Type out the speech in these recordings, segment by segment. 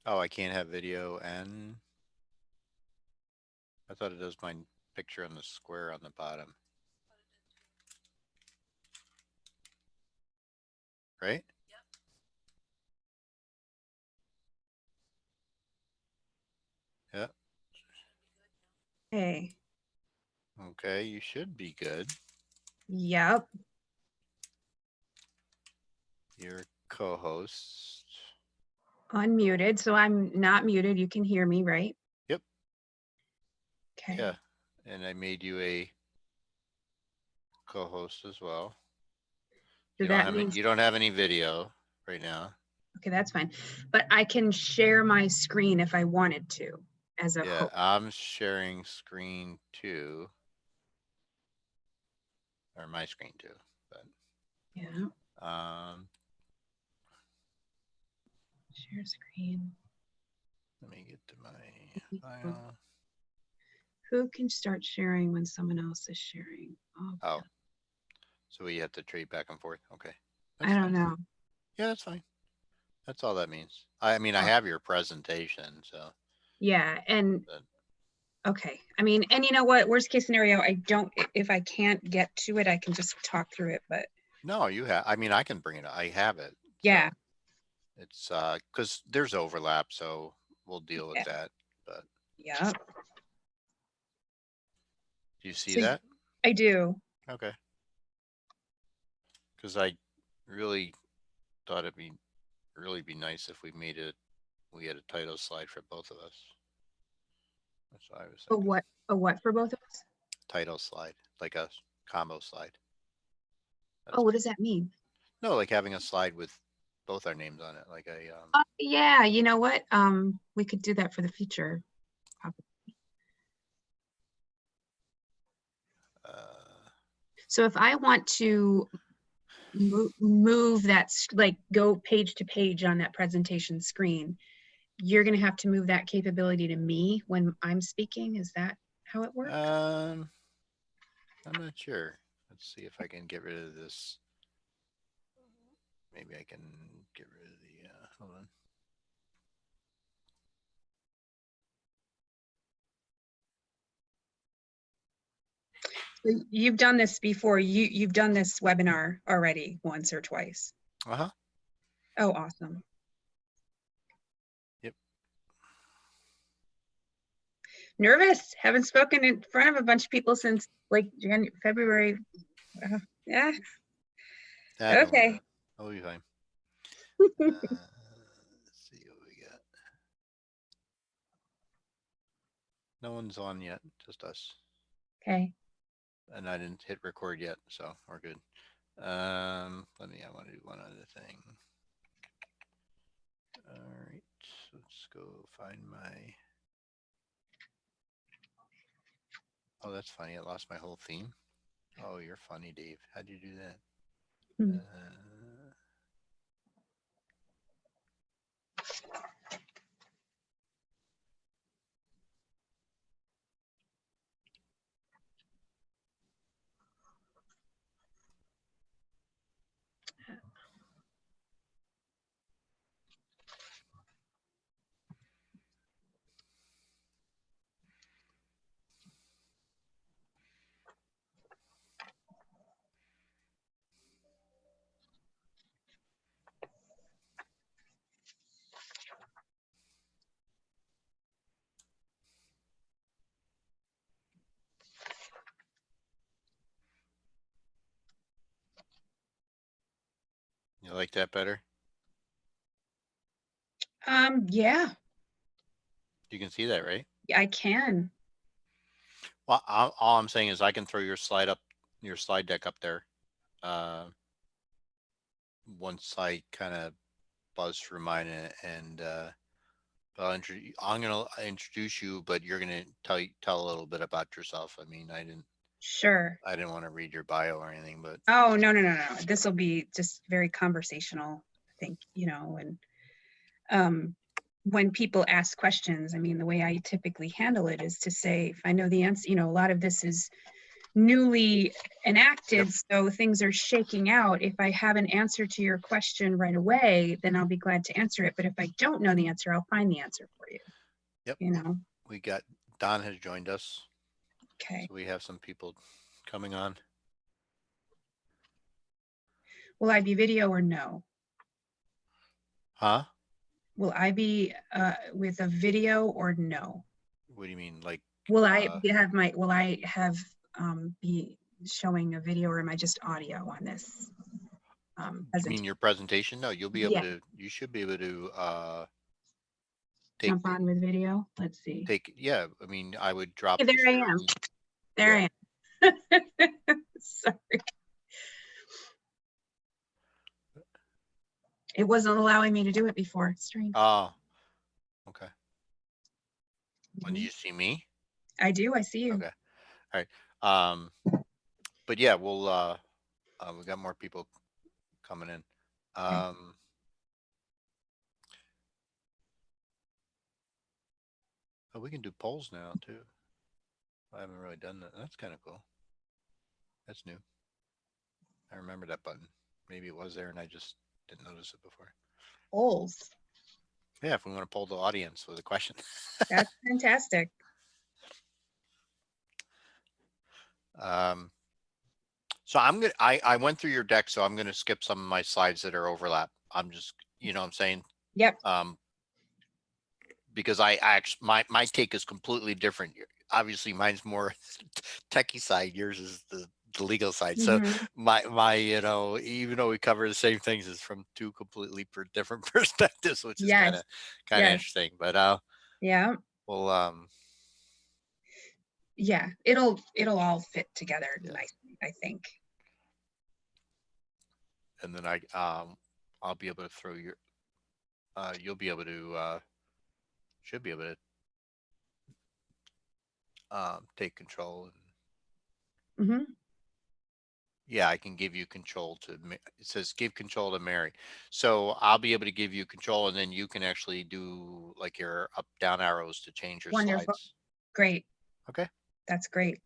Oh, I can't have video and I thought it does my picture on the square on the bottom. Right? Yeah. Hey. Okay, you should be good. Yep. Your co-host. Unmuted. So I'm not muted. You can hear me, right? Yep. Okay. Yeah. And I made you a co-host as well. So that means, You don't have any video right now. okay, that's fine. But I can share my screen if I wanted to as a Yeah, host. I'm sharing screen too. Or my screen too. But Yeah. um Share screen. let me get to my file. Who can start sharing when someone else is sharing? Oh. So we have to trade back and forth. Okay. I That's don't fine. know. Yeah, that's fine. That's all that means. I mean, I have your presentation, so. Yeah. And But okay. I mean, and you know what? Worst case scenario, I don't, if I can't get to it, I can just talk through it. But no, you have. I mean, I can bring it. I have it. yeah. So it's because there's overlap, so we'll deal with Yeah. that. But Yeah. do you see So that? I do. Okay. Because I really thought it'd be really be nice if we made it. We had a title slide for both of us. That's what I was A thinking. what? A what for both of us? Title slide, like a combo slide. Oh, That's what does that mean? no, like having a slide with both our names on it, like a Yeah, you know what? We could do that for the future. uh So if I want to move that, like go page to page on that presentation screen, you're going to have to move that capability to me when I'm speaking. Is that how it works? um I'm not sure. Let's see if I can get rid of this. Maybe I can get rid of the hold on. So you've done this before. You've done this webinar already once or twice. Uh-huh. Oh, awesome. Yep. Nervous. Haven't spoken in front of a bunch of people since like January, February. Yeah. Don't worry about Okay. it. I'll be fine. Let's see what we got. No one's on yet, just us. Okay. And I didn't hit record yet, so we're good. Let me, I want to do one other thing. All right, let's go find my. Oh, that's funny. I lost my whole theme. Oh, you're funny, Dave. How'd you do that? Hmm. You like that better? Yeah, You can see that, right? I can. Well, all I'm saying is I can throw your slide deck up there. Uh, Once I kind of buzz through mine and I'm gonna introduce you, but you're gonna tell a little bit about yourself. I mean, Sure. I didn't want to read your bio or anything, but Oh, no, no, no, no. This will be just very conversational, I think, and when people ask questions, I mean, the way I typically handle it is to say, if I know the answer, a lot of this is newly enacted, so things are shaking out. If I have an answer to your question right away, then I'll be glad to answer it. But if I don't know the answer, I'll find the answer for you. Yep. You know? We got, Don has joined us. Okay. So we have some people coming on. Will I be video or no? Huh? Will I be with a video or no? What do you mean? Like, Will I have be showing a video, or am I just audio on this? you mean your presentation? No, you'll be able Yeah. to, you should be able to, Jump on with video. Let's see. yeah, I mean, I would drop. Hey, there I am. There I am. Sorry. It wasn't allowing me to do it before. It's strange. Oh, okay. When do Mhm. you see me? I do. I see you. Okay. All right. But yeah, we'll, we got more people coming in. Okay. Oh, we can do polls now too. I haven't really done that. That's kind of cool. That's new. I remember that button. Maybe it was there and I just didn't notice it before. Polls. Yeah, if we want to poll the audience with a question. That's fantastic. So I went through your deck, so I'm gonna skip some of my slides that are overlap. I'm just, you know what I'm saying? Yep. Because I actually, my take is completely different. Obviously mine's more techie side, yours is the legal side. So Mhm. my, you know, even though we cover the same things, it's from two completely different perspectives, which is kind Yes. of Yes. interesting. But Yeah. well, Yeah. It'll all fit together yeah. nicely, I think. And then I'll be able to throw your, you'll be able to, should be able to take control. And Mm-hmm. yeah, I can give you control to, it says give control to Mary. So I'll be able to give you control, and then you can actually do like your up down arrows to change your Wonderful. slides. Great. Okay. That's great.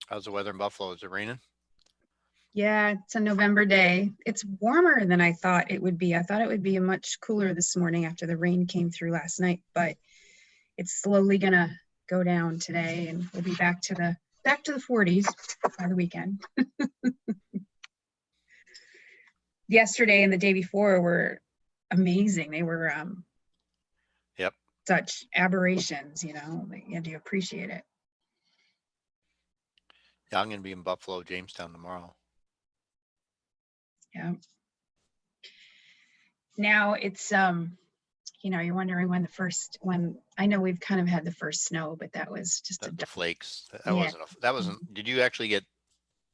How's the weather in Buffalo? Is it raining? Yeah, it's a November day. It's warmer than I thought it would be. I thought it would be much cooler this morning after the rain came through last night, but it's slowly gonna go down today, and we'll be back to the 40s by the weekend. Yesterday and the day before were amazing. They were Yep. such aberrations, you know. You had to appreciate it. Yeah, I'm going to be in Buffalo, Jamestown tomorrow. Yeah. Now it's you know, you're wondering when I know we've kind of had the first snow, but that was just The flakes. That yeah. wasn't that wasn't. Did you actually get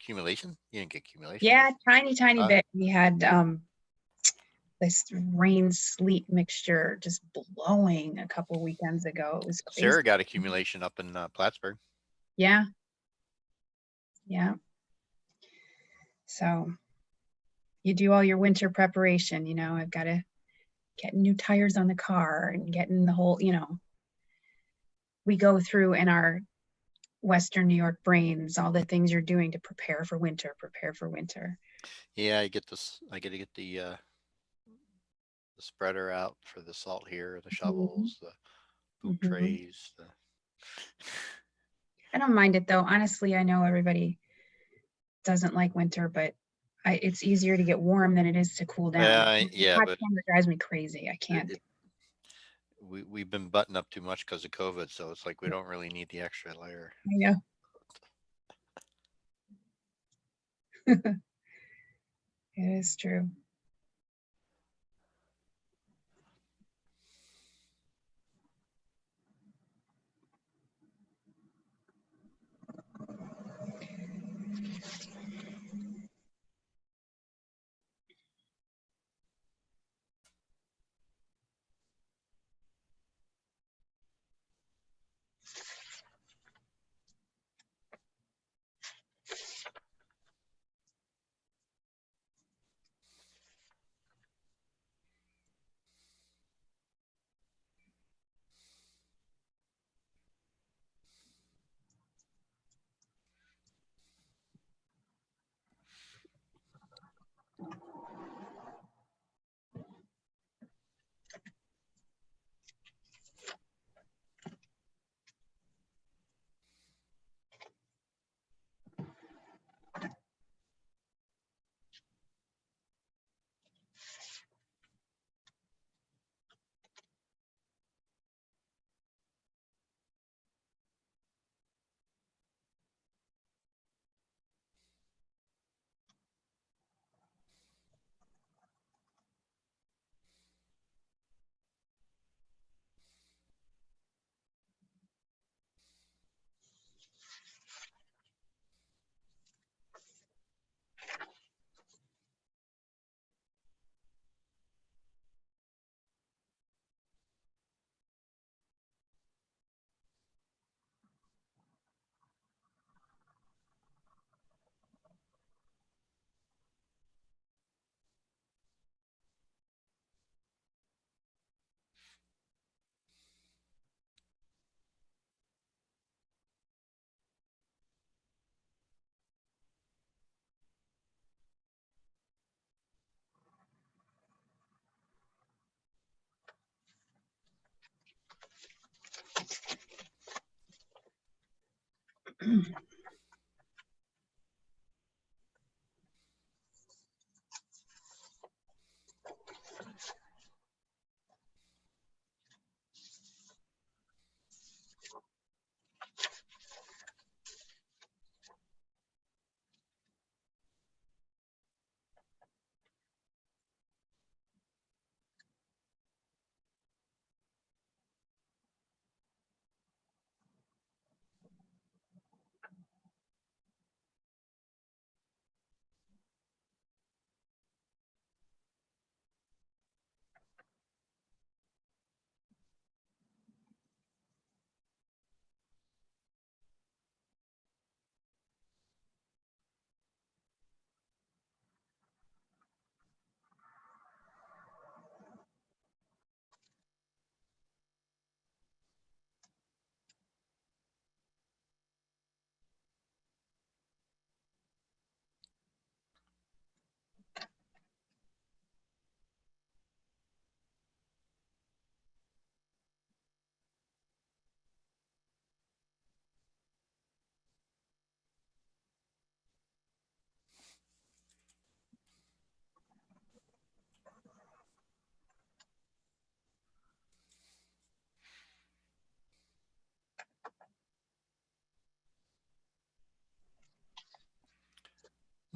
accumulation? You didn't get accumulation. Yeah, tiny Huh? bit. We had this rain sleet mixture just blowing a couple weekends ago. It was crazy. Sarah got accumulation up in Plattsburgh. Yeah. Yeah. So you do all your winter preparation, you know. I've got to get new tires on the car and getting the whole, you know, we go through in our Western New York brains all the things you're doing to prepare for winter. Yeah, I get this. I got to get the spreader out for the salt here, the shovels, the poop Mm-hmm. trays. I don't mind it though. Honestly, I know everybody doesn't like winter, but it's easier to get warm than it is to cool down. Yeah, Hot but summer drives me crazy. I can't. we've been buttoned up too much because of COVID, so it's like we don't really need the extra layer. I know. It is true.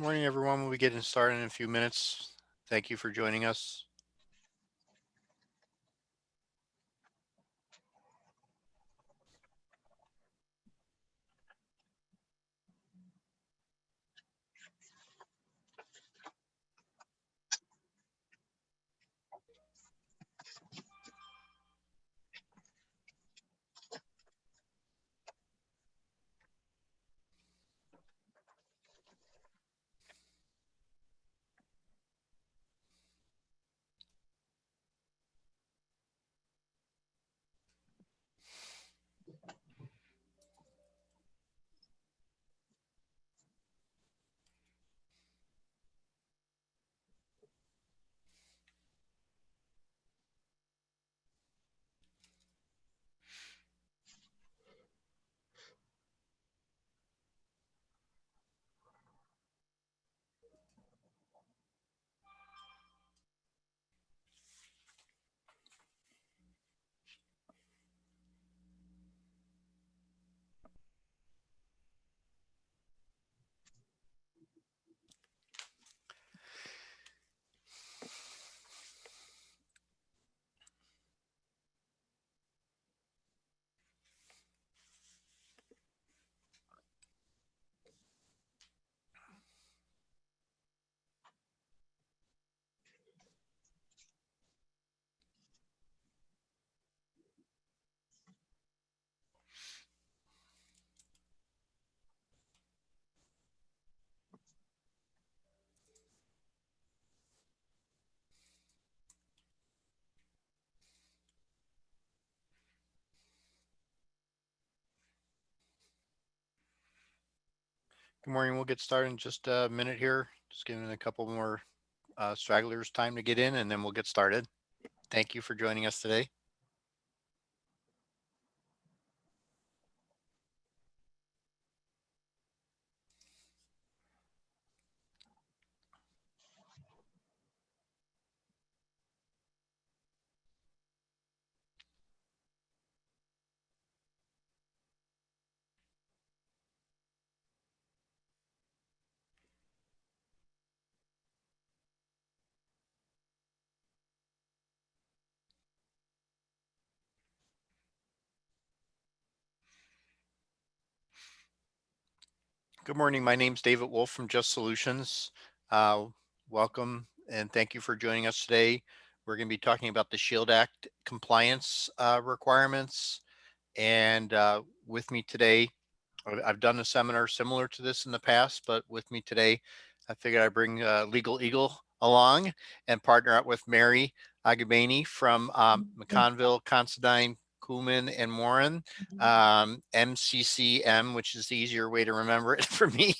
Morning, everyone. We'll be getting started in a few minutes. Thank you for joining us. Good morning. We'll get started in just a minute here. Just giving a couple more stragglers time to get in, and then we'll get started. Thank you for joining us today. Good morning. My name's David Wolf from Just Solutions. Welcome and thank you for joining us today. We're going to be talking about the SHIELD Act compliance requirements. And with me today, I've done a seminar similar to this in the past, but with me today, I figured I'd bring Legal Eagle along and partner up with Mary Agabani from McConville, Considine, Kuhlman, and Warren, MCCM, which is the easier way to remember it for me.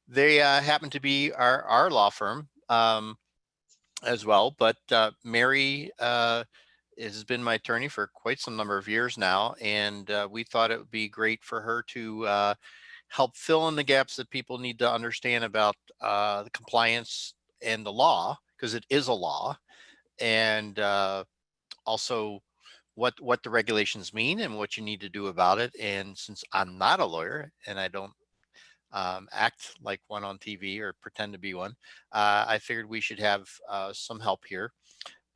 They happen to be our law firm as well, but Mary has been my attorney for quite some number of years now, and we thought it would be great for her to help fill in the gaps that people need to understand about the compliance and the law, because it is a law, and also what the regulations mean and what you need to do about it. And since I'm not a lawyer and I don't act like one on TV or pretend to be one, I figured we should have some help here.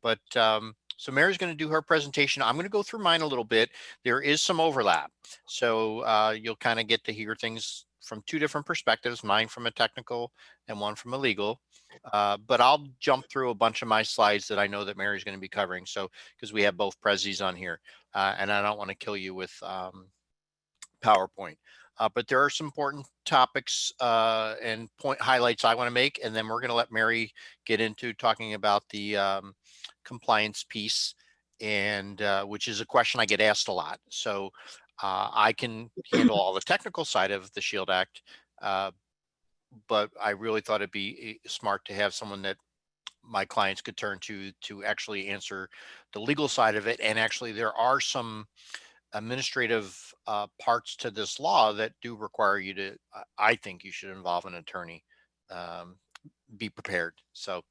But so Mary's going to do her presentation. I'm going to go through mine a little bit. There is some overlap. So you'll kind of get to hear things from two different perspectives, mine from a technical and one from a legal. But I'll jump through a bunch of my slides that I know that Mary's going to be covering. So because we have both prezzies on here, and I don't want to kill you with PowerPoint. But there are some important topics and point highlights I want to make, and then we're going to let Mary get into talking about the compliance piece, and which is a question I get asked a lot. So I can handle all the technical side of the Shield Act, but I really thought it'd be smart to have someone that my clients could turn to actually answer the legal side of it. And actually, there are some administrative parts to this law that do require you to, I think you should involve an attorney. Um, be prepared. So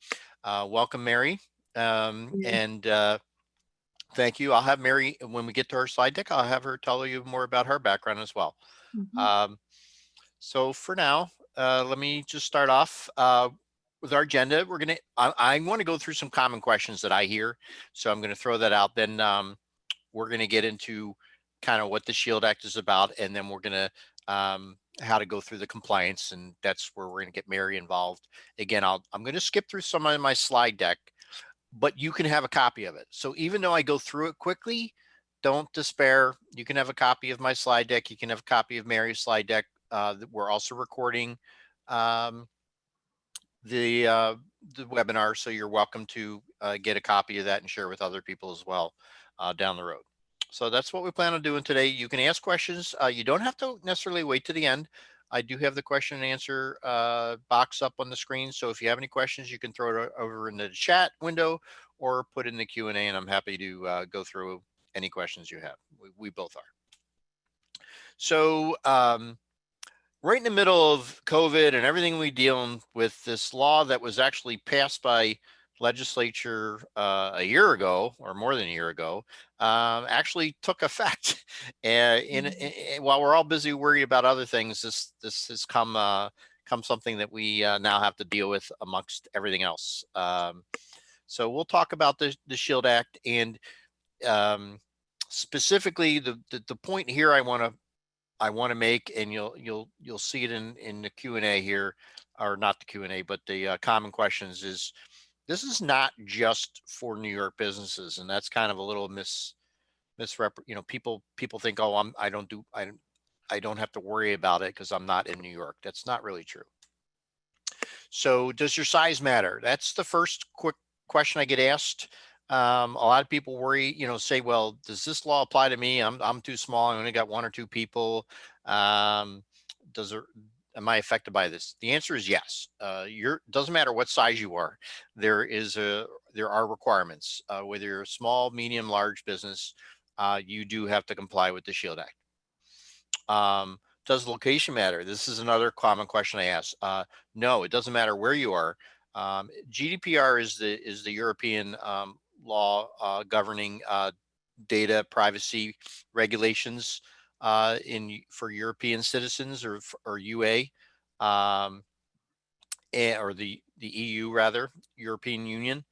welcome, Mary. Yeah. And thank you. I'll have Mary, when we get to her slide deck, I'll have her tell you more about her background as well. Mhm. Um, so for now, let me just start off with our agenda. I want to go through some common questions that I hear. So I'm going to throw that out. Then we're going to get into kind of what the Shield Act is about, and then we're going to how to go through the compliance, and that's where we're going to get Mary involved. Again, I'm going to skip through some of my slide deck, but you can have a copy of it. So even though I go through it quickly, don't despair. You can have a copy of my slide deck. You can have a copy of Mary's slide deck. We're also recording um, the the webinar, so you're welcome to get a copy of that and share with other people as well down the road. So that's what we plan on doing today. You can ask questions. You don't have to necessarily wait to the end. I do have the question and answer box up on the screen. So if you have any questions, you can throw it over in the chat window or put in the Q&A, and I'm happy to go through any questions you have. We both are. So right in the middle of COVID and everything we dealing with, this law that was actually passed by legislature a year ago or more than a year ago actually took effect. While we're all busy worried about other things, this has come something that we now have to deal with amongst everything else. So we'll talk about the Shield Act, and specifically the point here I want to make, and you'll see it in the Q&A here, or not the Q&A, but the common questions, is this is not just for New York businesses, and that's kind of a little people think, oh, I don't have to worry about it because I'm not in New York. That's not really true. So does your size matter? That's the first quick question I get asked. A lot of people worry, say, well, does this law apply to me? I'm too small. I only got one or two people. Um, am I affected by this? The answer is yes. Doesn't matter what size you are. There are requirements. Whether you're a small, medium, large business, you do have to comply with the Shield Act. Does location matter? This is another common question I ask. No, it doesn't matter where you are. GDPR is the European law governing data privacy regulations for European citizens, or UA, or the EU, rather, European Union.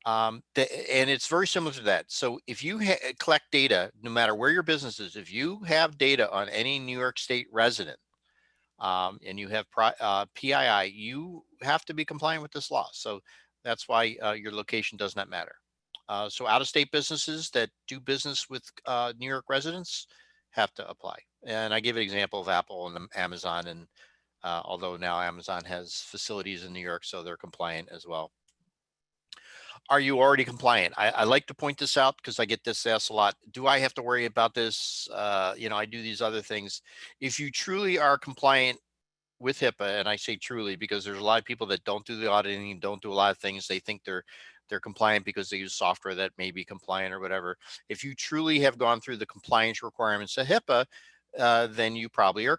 And it's very similar to that. So if you collect data, no matter where your business is, if you have data on any New York State resident, and you have PII, you have to be compliant with this law. So that's why your location does not matter. So out-of-state businesses that do business with New York residents have to apply. And I give an example of Apple and Amazon, and although now Amazon has facilities in New York, so they're compliant as well. Are you already compliant? I like to point this out because I get this asked a lot. Do I have to worry about this? I do these other things. If you truly are compliant with HIPAA, and I say truly because there's a lot of people that don't do the auditing, don't do a lot of things. They think they're they're compliant because they use software that may be compliant or whatever. If you truly have gone through the compliance requirements of HIPAA, then you probably are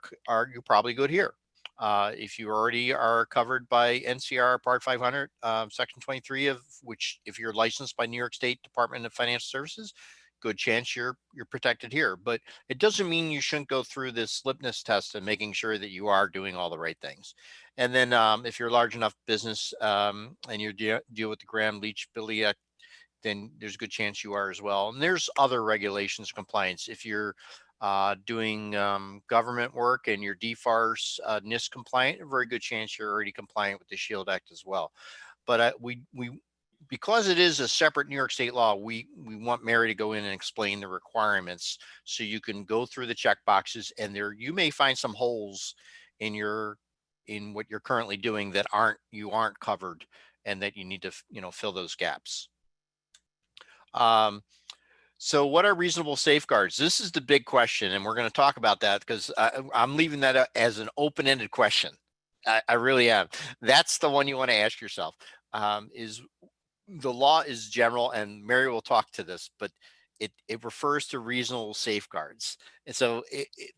you probably good here. If you already are covered by NCR Part 500, Section 23 of which, if you're licensed by New York State Department of Financial Services, good chance you're protected here. But it doesn't mean you shouldn't go through this slipness test and making sure that you are doing all the right things. And then if you're a large enough business and you deal with the Graham-Leach Billy Act, then there's a good chance you are as well. And there's other regulations compliance. If you're doing government work and your DFARS NIST compliant, a very good chance you're already compliant with the SHIELD Act as well. But we because it is a separate New York State law, we want Mary to go in and explain the requirements so you can go through the check boxes, and there you may find some holes in your in what you're currently doing that aren't covered, and that you need to fill those gaps. Um, so what are reasonable safeguards? This is the big question, and we're going to talk about that because I'm leaving that as an open-ended question. I really am. That's the one you want to ask yourself. Is the law is general, and Mary will talk to this, but it refers to reasonable safeguards, and so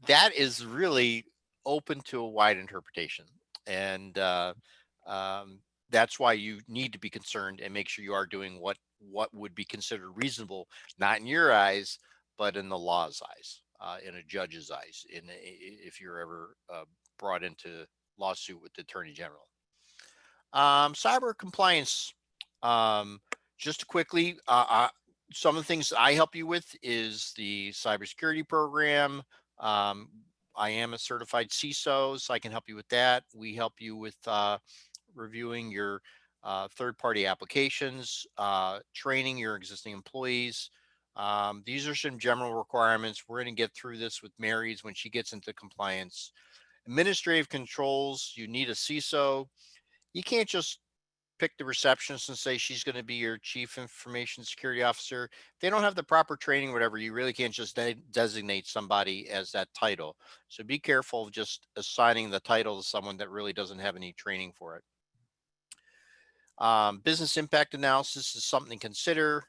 that is really open to a wide interpretation, and um, that's why you need to be concerned and make sure you are doing what would be considered reasonable, not in your eyes, but in the law's eyes, in a judge's eyes, if you're ever brought into lawsuit with the attorney general. Cyber compliance. Um, just quickly, some of the things I help you with is the cybersecurity program. Um, I am a certified CISO, so I can help you with that. We help you with reviewing your third-party applications, training your existing employees. These are some general requirements. We're going to get through this with Mary's when she gets into compliance. Administrative controls, you need a CISO. You can't just pick the receptionist and say she's going to be your chief information security officer. If they don't have the proper training, whatever, you really can't just designate somebody as that title. So be careful of just assigning the title to someone that really doesn't have any training for it. Business impact analysis is something to consider.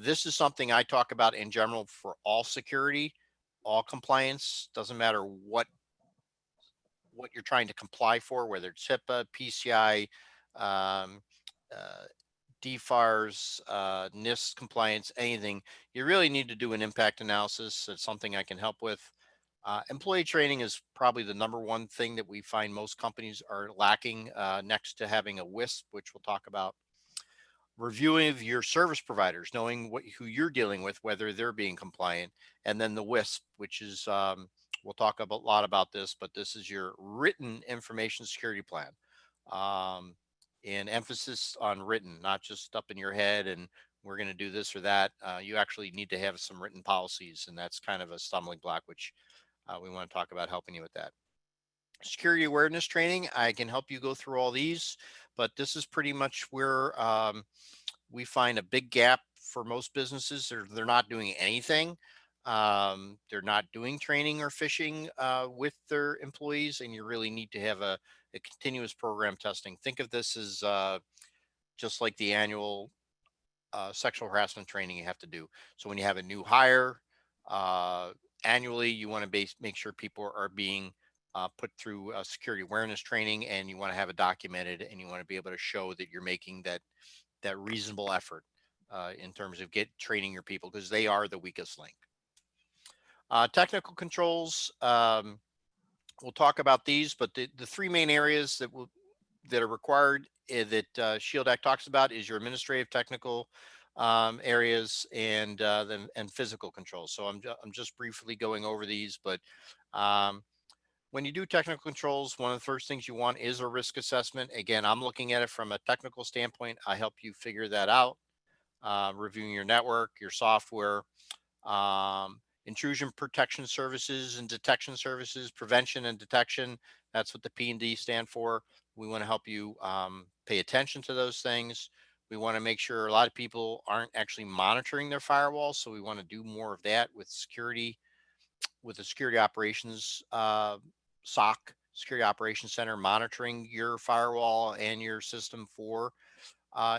This is something I talk about in general for all security, all compliance. Doesn't matter what you're trying to comply for, whether it's HIPAA, PCI, um, uh, DFARS, NIST compliance, anything. You really need to do an impact analysis. It's something I can help with. Employee training is probably the number one thing that we find most companies are lacking, next to having a WISP, which we'll talk about. Reviewing of your service providers, knowing who you're dealing with, whether they're being compliant, and then the WISP, which is we'll talk a lot about this, but this is your written information security plan. Um, and emphasis on written, not just up in your head and we're going to do this or that. You actually need to have some written policies, and that's kind of a stumbling block, which we want to talk about helping you with that. Security awareness training, I can help you go through all these, but this is pretty much where we find a big gap for most businesses. They're not doing anything. They're not doing training or phishing with their employees, and you really need to have a continuous program testing. Think of this as just like the annual sexual harassment training you have to do. So when you have a new hire, uh, annually, you want to make sure people are being put through security awareness training, and you want to have it documented, and you want to be able to show that you're making that reasonable effort in terms of training your people, because they are the weakest link. Technical controls. We'll talk about these, but the three main areas that are required that Shield Act talks about is your administrative, technical areas, and physical controls. So I'm just briefly going over these, but um, when you do technical controls, one of the first things you want is a risk assessment. Again, I'm looking at it from a technical standpoint. I help you figure that out, reviewing your network, your software, intrusion protection services and detection services, prevention and detection. That's what the P&D stand for. We want to help you pay attention to those things. We want to make sure a lot of people aren't actually monitoring their firewalls, so we want to do more of that with security, with the security operations SOC, security operations center, monitoring your firewall and your system for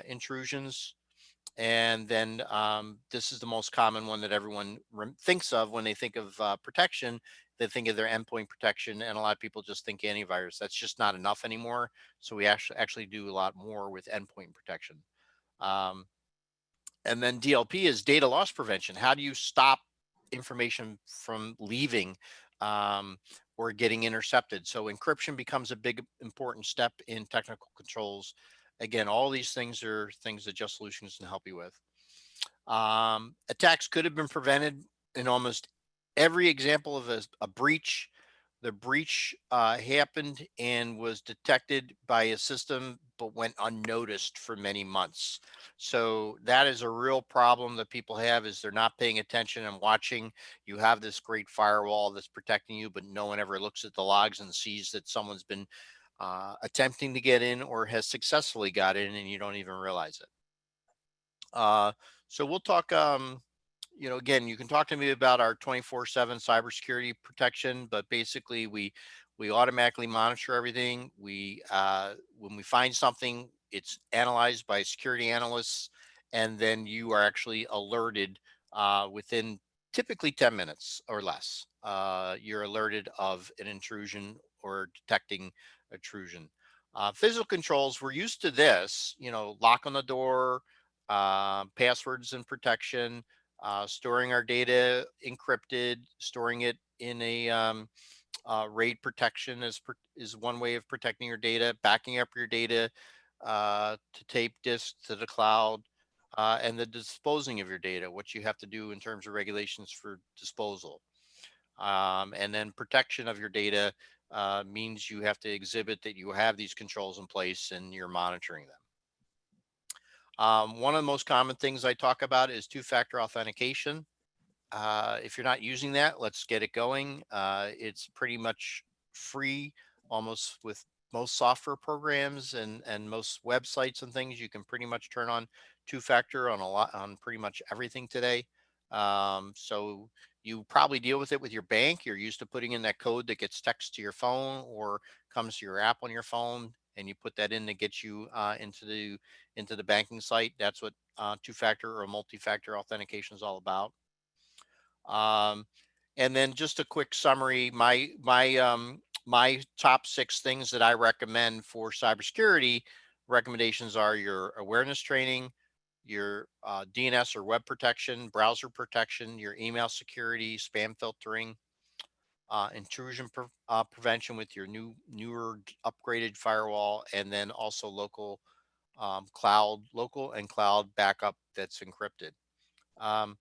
intrusions. And then this is the most common one that everyone thinks of when they think of protection. They think of their endpoint protection, and a lot of people just think antivirus. That's just not enough anymore. So we actually do a lot more with endpoint protection. Um, and then DLP is data loss prevention. How do you stop information from leaving or getting intercepted? So encryption becomes a big important step in technical controls. Again, all these things are things that Just Solutions can help you with. Attacks could have been prevented in almost every example of a breach. The breach happened and was detected by a system, but went unnoticed for many months. So that is a real problem that people have, is they're not paying attention and watching. You have this great firewall that's protecting you, but no one ever looks at the logs and sees that someone's been attempting to get in or has successfully got in, and you don't even realize it. So we'll talk, again, you can talk to me about our 24/7 cybersecurity protection, but basically we automatically monitor everything. When we find something, it's analyzed by security analysts, and then you are actually alerted within typically 10 minutes or less. You're alerted of an intrusion or detecting intrusion. Physical controls, we're used to this, lock on the door, passwords and protection, storing our data encrypted, storing it in a RAID protection is one way of protecting your data, backing up your data to tape disk to the cloud, and the disposing of your data, what you have to do in terms of regulations for disposal. And then protection of your data means you have to exhibit that you have these controls in place and you're monitoring them. One of the most common things I talk about is two-factor authentication. If you're not using that, let's get it going. It's pretty much free, almost with most software programs and most websites and things. You can pretty much turn on two-factor on pretty much everything today. So you probably deal with it with your bank. You're used to putting in that code that gets text to your phone or comes to your app on your phone, and you put that in to get you into the banking site. That's what two-factor or multi-factor authentication is all about. Um, and then just a quick summary, my top 6 things that I recommend for cybersecurity recommendations are your awareness training, your DNS or web protection, browser protection, your email security, spam filtering, intrusion prevention with your newer upgraded firewall, and then also local and cloud backup that's encrypted. Um,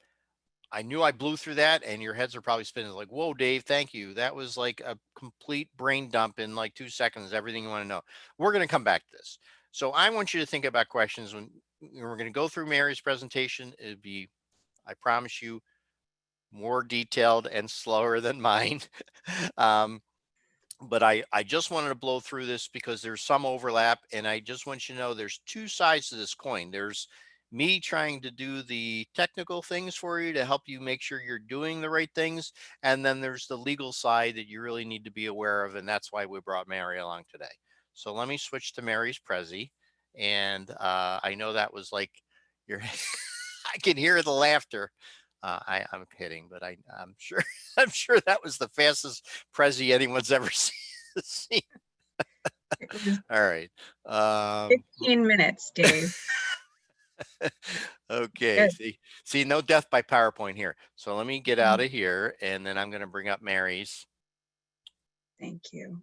I knew I blew through that, and your heads are probably spinning like, whoa, Dave, thank you. That was like a complete brain dump in like 2 seconds, everything you want to know. We're going to come back to this. So I want you to think about questions when we're going to go through Mary's presentation. It'd be, I promise you, more detailed and slower than mine. um, but I just wanted to blow through this because there's some overlap, and I just want you to know there's 2 sides to this coin. There's me trying to do the technical things for you to help you make sure you're doing the right things, and then there's the legal side that you really need to be aware of, and that's why we brought Mary along today. So let me switch to Mary's Prezi, and I know that was like your I can hear the laughter. I'm kidding, but I'm sure I'm sure that was the fastest Prezi anyone's ever seen. It was All right. 15 minutes, Dave. Okay. Good. See, no death by PowerPoint here. So let me get out Mm, of here, and then I'm going to bring up Mary's. thank you.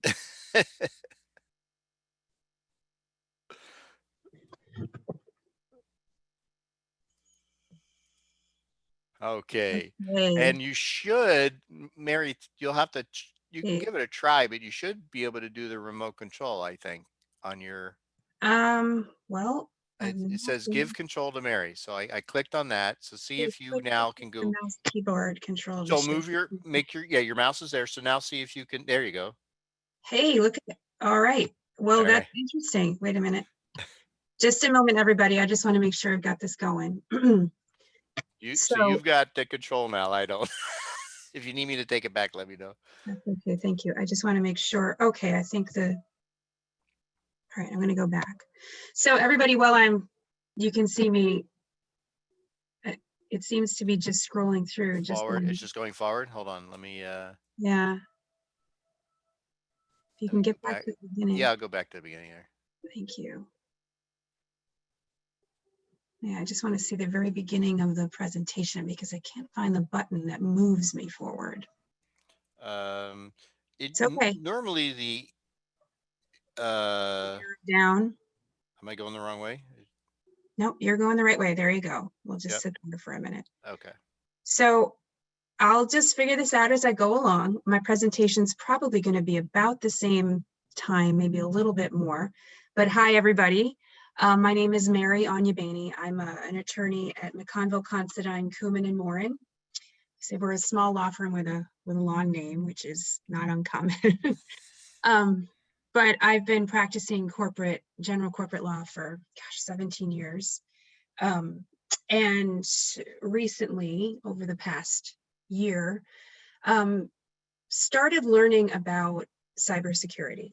Okay. Okay. And you should, Mary, you can Okay. give it a try, but you should be able to do the remote control, I think, on your, Well, it I'm not says give being control to Mary. So I clicked on that. So see able if you now to can the go. mouse keyboard control to So shift. yeah, your mouse is there. So now see if you can, there you go. Hey, look at that. All right. Well, All that's right. interesting. Wait a minute. Just a moment, everybody. I just want to make sure I've got this going. So So you've got the control now. I don't. If you need me to take it back, let me know. that's okay. Thank you. I just want to make sure. Okay. I think all right, I'm going to go back. So everybody, you can see me it seems to be just scrolling through. Just Forward. It's just going forward. Hold on. yeah. If you Let can me go get back back. to the beginning. Yeah, I'll go back to the beginning there. Thank you. Yeah, I just want to see the very beginning of the presentation because I can't find the button that moves me forward. It's okay. Normally the Down. am I going the wrong way? Nope, you're going the right way. There you go. We'll just Yep. sit there for a minute. Okay. So I'll just figure this out as I go along. My presentation's probably going to be about the same time, maybe a little bit more. But hi, everybody. My name is Mary Onyebany. I'm an attorney at McConville, Considine, Kumin, and Morin. So we're a small law firm with a long name, which is not uncommon. But I've been practicing general corporate law for 17 years. And recently, over the past year, started learning about cybersecurity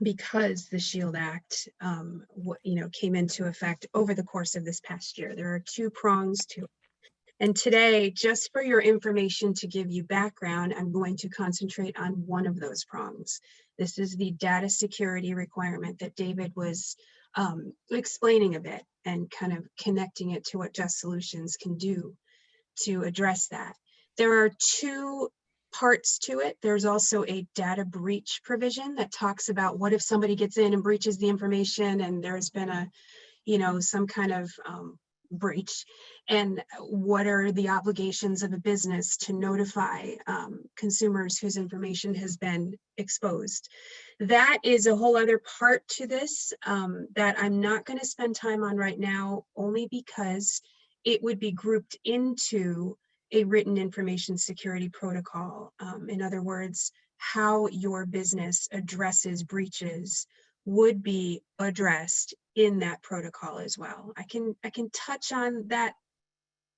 because the SHIELD Act, came into effect over the course of this past year. There are two prongs to it. And today, just for your information to give you background, I'm going to concentrate on one of those prongs. This is the data security requirement that David was explaining a bit and kind of connecting it to what Just Solutions can do to address that. There are two parts to it. There's also a data breach provision that talks about what if somebody gets in and breaches the information and there's been some kind of breach, and what are the obligations of a business to notify consumers whose information has been exposed. That is a whole other part to this that I'm not going to spend time on right now, only because it would be grouped into a written information security protocol. In other words, how your business addresses breaches would be addressed in that protocol as well. I can touch on that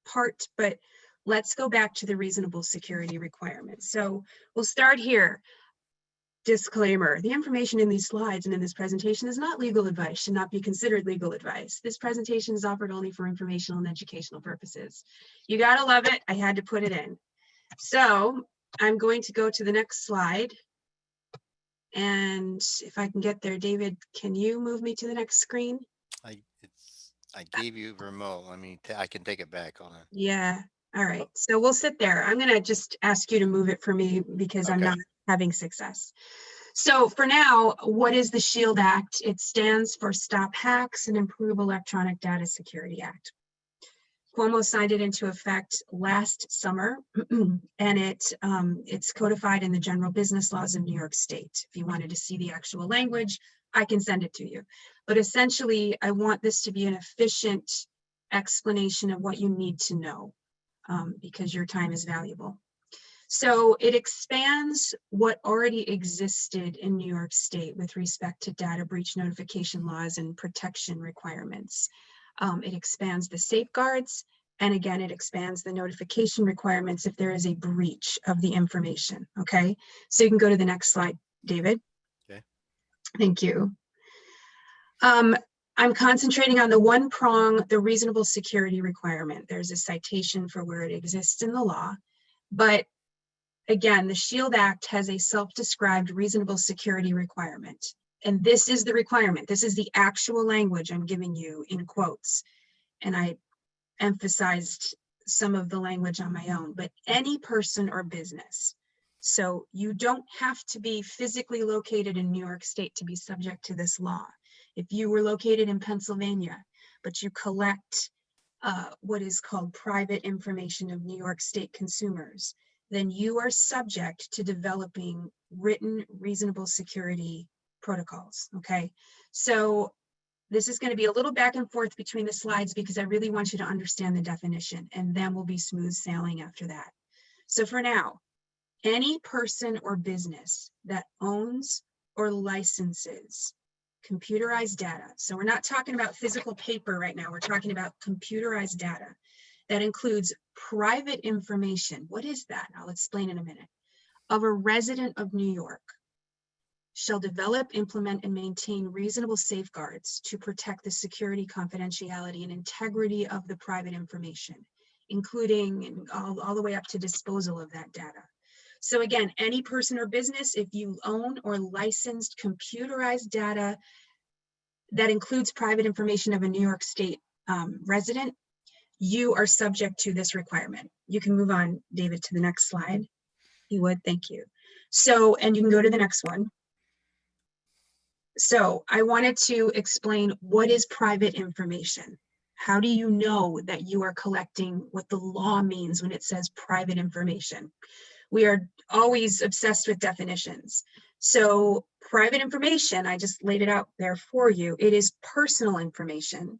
part, but let's go back to the reasonable security requirements. So we'll start here. Disclaimer, the information in these slides and in this presentation is not legal advice, should not be considered legal advice. This presentation is offered only for informational and educational purposes. You gotta love it, I had to put it in. So I'm going to go to the next slide. And if I can get there, David, can you move me to the next screen? I gave you remote. I can take it back on it. Yeah. All right. So we'll sit there. I'm going to just ask you to move it for me because I'm not having success. So for now, what is the SHIELD Act? It stands for Stop Hacks and Improve Electronic Data Security Act. Cuomo signed it into effect last summer, and it's codified in the general business laws of New York State. If you wanted to see the actual language, I can send it to you. But essentially, I want this to be an efficient explanation of what you need to know because your time is valuable. So it expands what already existed in New York State with respect to data breach notification laws and protection requirements. It expands the safeguards, and again, it expands the notification requirements if there is a breach of the information, okay? So you can go to the next slide, David. Okay. Thank you. I'm concentrating on the one prong, the reasonable security requirement. There's a citation for where it exists in the law, but again, the SHIELD Act has a self-described reasonable security requirement. And this is the requirement. This is the actual language I'm giving you in quotes. And I emphasized some of the language on my own, but any person or business. So you don't have to be physically located in New York State to be subject to this law. If you were located in Pennsylvania, but you collect what is called private information of New York State consumers, then you are subject to developing written reasonable security protocols, okay? So this is going to be a little back and forth between the slides because I really want you to understand the definition, and then we'll be smooth sailing after that. So for now, any person or business that owns or licenses computerized data. So we're not talking about physical paper right now. We're talking about computerized data. That includes private information. What is that? I'll explain in a minute. Of a resident of New York shall develop, implement, and maintain reasonable safeguards to protect the security, confidentiality, and integrity of the private information, including and all the way up to disposal of that data. So again, any person or business, if you own or licensed computerized data that includes private information of a New York State resident, you are subject to this requirement. You can move on, David, to the next slide. You would, thank you. So, and you can go to the next one. So I wanted to explain what is private information. How do you know that you are collecting what the law means when it says private information? We are always obsessed with definitions. So private information, I just laid it out there for you. It is personal information.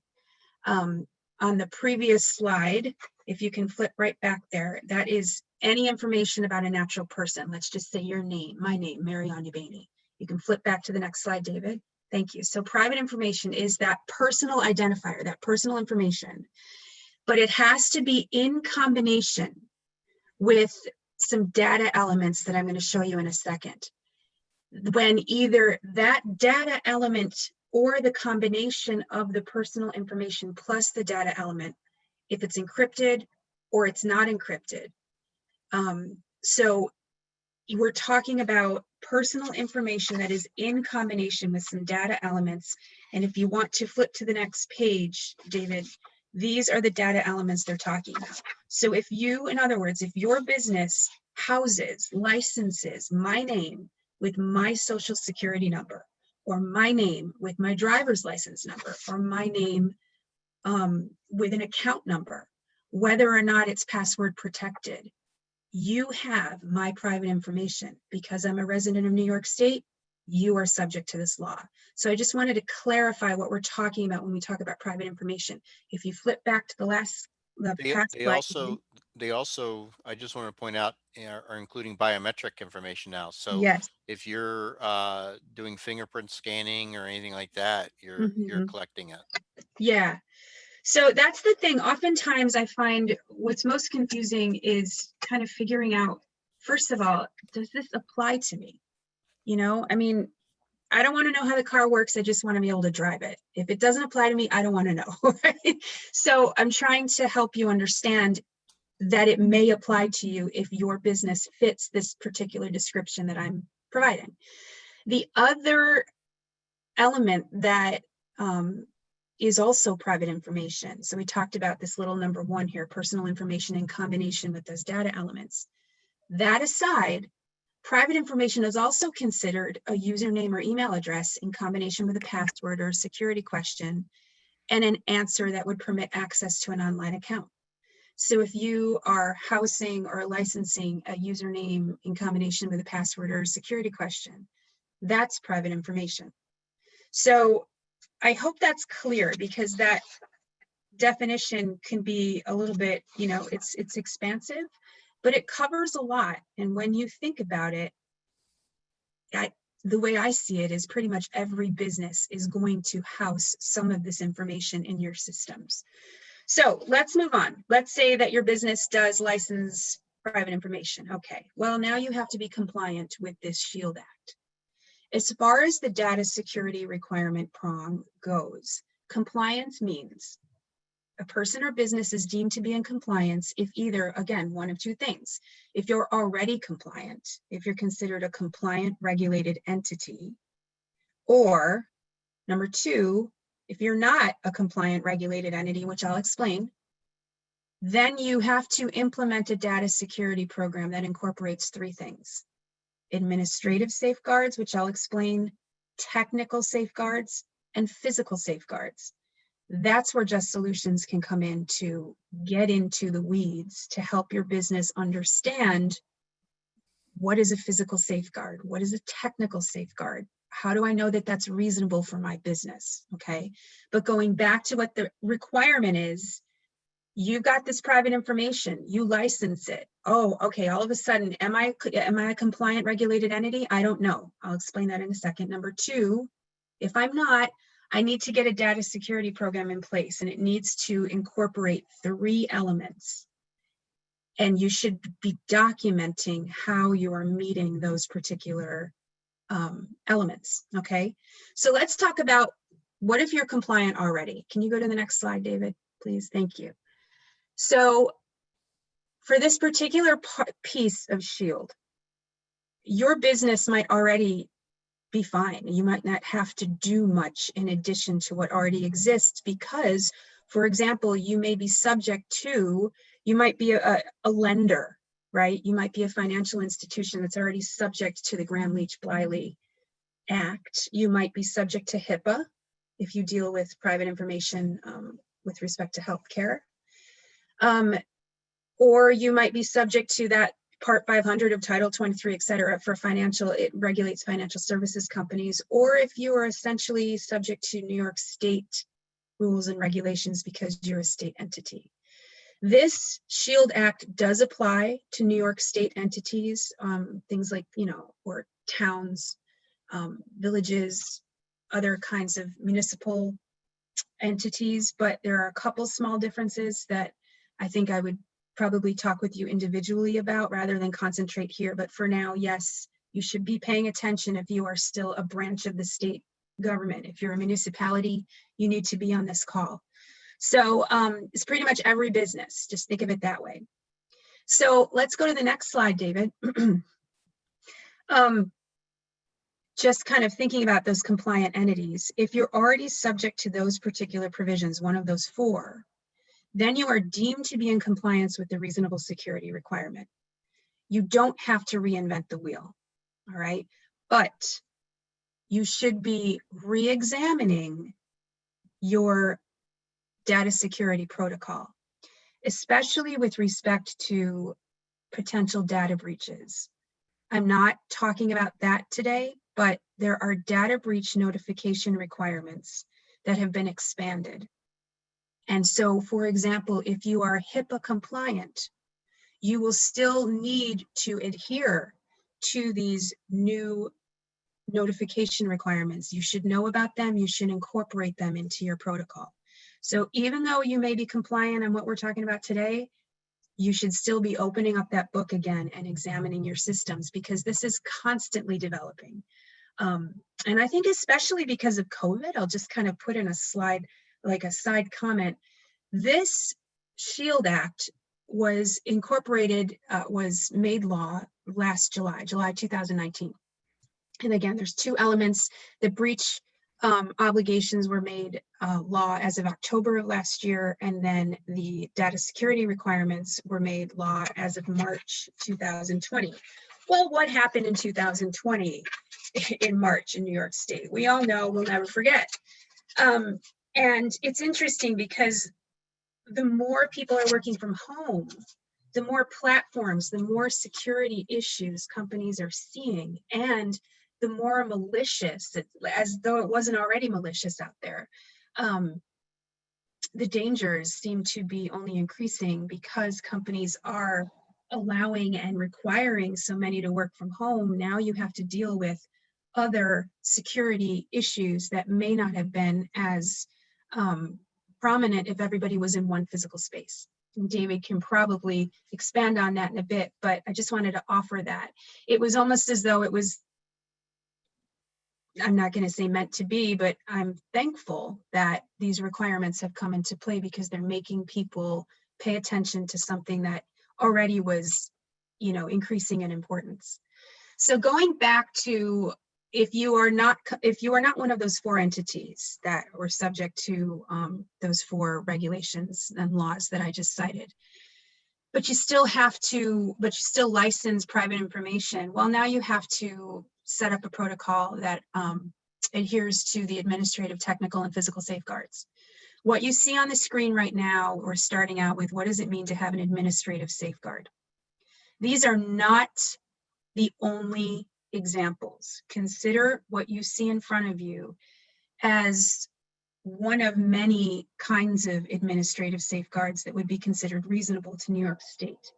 On the previous slide, if you can flip right back there, that is any information about a natural person. Let's just say your name, my name, Marianne Bainey. You can flip back to the next slide, David. Thank you. So private information is that personal identifier, that personal information, but it has to be in combination with some data elements that I'm going to show you in a second. When either that data element or the combination of the personal information plus the data element, if it's encrypted or it's not encrypted. So we're talking about personal information that is in combination with some data elements. And if you want to flip to the next page, David, these are the data elements they're talking about. So if you, in other words, if your business houses, licenses my name with my social security number, or my name with my driver's license number, or my name with an account number, whether or not it's password protected, you have my private information. Because I'm a resident of New York State, you are subject to this law. So I just wanted to clarify what we're talking about when we talk about private information. If you flip back to the past slide. They also, I just want to point out, are including biometric information now. So Yes. if you're doing fingerprint scanning or anything like that, you're collecting it. Yeah. So that's the thing. Oftentimes I find what's most confusing is kind of figuring out, first of all, does this apply to me? You know, I mean, I don't want to know how the car works. I just want to be able to drive it. If it doesn't apply to me, I don't want to know. Right? So I'm trying to help you understand that it may apply to you if your business fits this particular description that I'm providing. The other element that is also private information. So we talked about this little number one here, personal information in combination with those data elements. That aside, private information is also considered a username or email address in combination with a password or a security question and an answer that would permit access to an online account. So if you are housing or licensing a username in combination with a password or a security question, that's private information. So I hope that's clear, because that definition can be a little bit, you know, it's expansive, but it covers a lot. And when you think about it, the way I see it is pretty much every business is going to house some of this information in your systems. So let's move on. Let's say that your business does license private information. Okay, well, now you have to be compliant with this SHIELD Act. As far as the data security requirement prong goes, compliance means a person or business is deemed to be in compliance if either, again, one of two things. If you're already compliant, if you're considered a compliant regulated entity, or number two, if you're not a compliant regulated entity, which I'll explain, then you have to implement a data security program that incorporates three things: administrative safeguards, which I'll explain, technical safeguards, and physical safeguards. That's where Just Solutions can come in to get into the weeds to help your business understand what is a physical safeguard, what is a technical safeguard, how do I know that that's reasonable for my business, okay? But going back to what the requirement is, you've got this private information, you license it. Oh, okay, all of a sudden, am I a compliant regulated entity? I don't know. I'll explain that in a second. Number two, if I'm not, I need to get a data security program in place, and it needs to incorporate three elements. And you should be documenting how you are meeting those particular elements, okay? So let's talk about, what if you're compliant already? Can you go to the next slide, David, please? Thank you. So For this particular piece of Shield, your business might already be fine. You might not have to do much in addition to what already exists because, for example, you may be subject to, you might be a lender, right? You might be a financial institution that's already subject to the Gramm-Leach-Bliley Act. You might be subject to HIPAA if you deal with private information with respect to healthcare. Or you might be subject to that Part 500 of Title 23, et cetera, for financial, it regulates financial services companies, or if you are essentially subject to New York State rules and regulations because you're a state entity. This SHIELD Act does apply to New York State entities, things like, or towns, villages, other kinds of municipal entities, but there are a couple small differences that I think I would probably talk with you individually about rather than concentrate here. But for now, yes, you should be paying attention if you are still a branch of the state government. If you're a municipality, you need to be on this call. So it's pretty much every business. Just think of it that way. So let's go to the next slide, David. Just kind of thinking about those compliant entities. If you're already subject to those particular provisions, one of those four, then you are deemed to be in compliance with the reasonable security requirement. You don't have to reinvent the wheel, all right? But you should be re-examining your data security protocol, especially with respect to potential data breaches. I'm not talking about that today, but there are data breach notification requirements that have been expanded. And so, for example, if you are HIPAA compliant, you will still need to adhere to these new notification requirements. You should know about them. You should incorporate them into your protocol. So even though you may be compliant on what we're talking about today, you should still be opening up that book again and examining your systems because this is constantly developing. And I think especially because of COVID, I'll just kind of put in a slide, like a side comment. This SHIELD Act was incorporated, was made law last July 2019. And again, there's two elements. The breach obligations were made law as of October of last year, and then the data security requirements were made law as of March 2020. Well, what happened in 2020 in March in New York State? We all know, we'll never forget. And it's interesting because the more people are working from home, the more platforms, the more security issues companies are seeing, and the more malicious, as though it wasn't already malicious out there. The dangers seem to be only increasing because companies are allowing and requiring so many to work from home. Now you have to deal with other security issues that may not have been as prominent if everybody was in one physical space. And David can probably expand on that in a bit, but I just wanted to offer that. It was almost as though it was, I'm not going to say meant to be, but I'm thankful that these requirements have come into play because they're making people pay attention to something that already was, increasing in importance. So going back to, if you are not one of those four entities that were subject to those four regulations and laws that I just cited, but you still license private information, well, now you have to set up a protocol that adheres to the administrative, technical, and physical safeguards. What you see on the screen right now, we're starting out with, what does it mean to have an administrative safeguard? These are not the only examples. Consider what you see in front of you as one of many kinds of administrative safeguards that would be considered reasonable to New York State.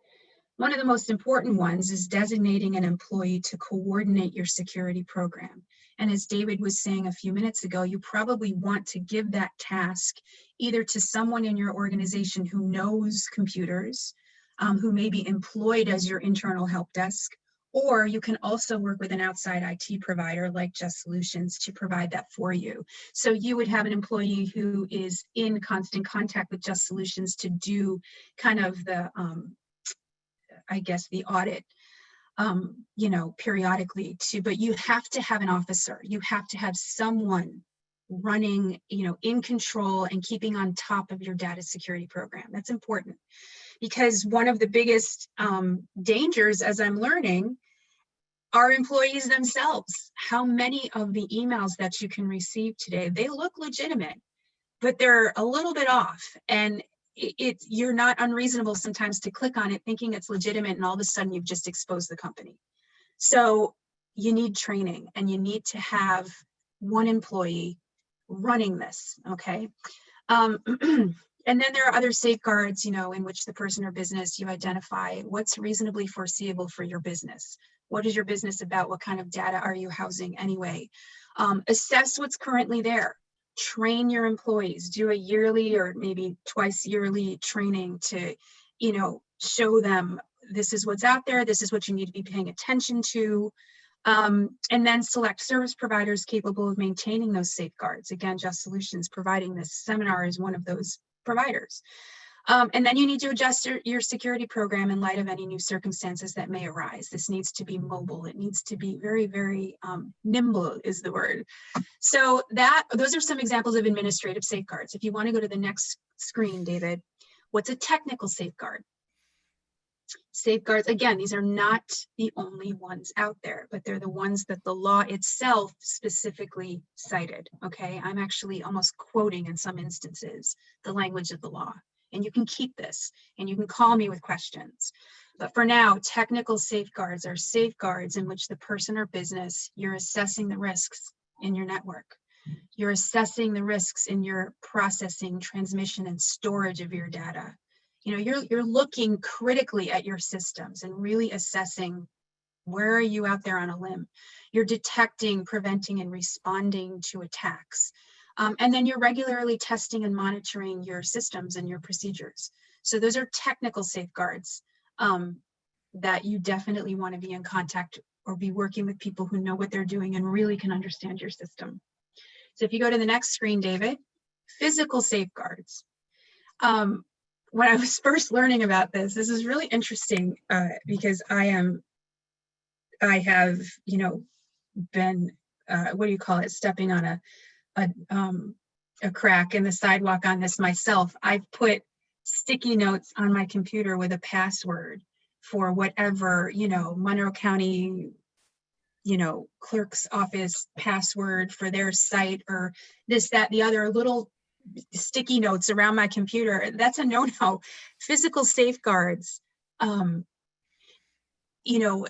One of the most important ones is designating an employee to coordinate your security program. And as David was saying a few minutes ago, you probably want to give that task either to someone in your organization who knows computers, who may be employed as your internal help desk, or you can also work with an outside IT provider like Just Solutions to provide that for you. So you would have an employee who is in constant contact with Just Solutions to do kind of the I guess, the audit, you know, periodically too, but you have to have an officer. You have to have someone running, you know, in control and keeping on top of your data security program. That's important, because one of the biggest dangers, as I'm learning, are employees themselves. How many of the emails that you can receive today, they look legitimate, but they're a little bit off, and you're not unreasonable sometimes to click on it thinking it's legitimate, and all of a sudden you've just exposed the company. So you need training, and you need to have one employee running this, okay? And then there are other safeguards, you know, in which the person or business, you identify what's reasonably foreseeable for your business. What is your business about? What kind of data are you housing anyway? Assess what's currently there. Train your employees. Do a yearly or maybe twice yearly training to, you know, show them this is what's out there. This is what you need to be paying attention to. And then select service providers capable of maintaining those safeguards. Again, Just Solutions providing this seminar is one of those providers. And then you need to adjust your security program in light of any new circumstances that may arise. This needs to be mobile. It needs to be very, very nimble is the word. So those are some examples of administrative safeguards. If you want to go to the next screen, David, what's a technical safeguard? Safeguards, again, these are not the only ones out there, but they're the ones that the law itself specifically cited, okay? I'm actually almost quoting in some instances the language of the law, and you can keep this, and you can call me with questions. But for now, technical safeguards are safeguards in which the person or business, you're assessing the risks in your network. You're assessing the risks in your processing, transmission, and storage of your data. You know, you're looking critically at your systems and really assessing where are you out there on a limb. You're detecting, preventing, and responding to attacks. And then you're regularly testing and monitoring your systems and your procedures. So those are technical safeguards that you definitely want to be in contact or be working with people who know what they're doing and really can understand your system. So if you go to the next screen, David, physical safeguards. When I was first learning about this is really interesting because I have, you know, been, what do you call it, stepping on a crack in the sidewalk on this myself. I've put sticky notes on my computer with a password for whatever, you know, Monroe County, you know, clerk's office password for their site or this, that, the other, little sticky notes around my computer. That's a no-no. Physical safeguards, you know,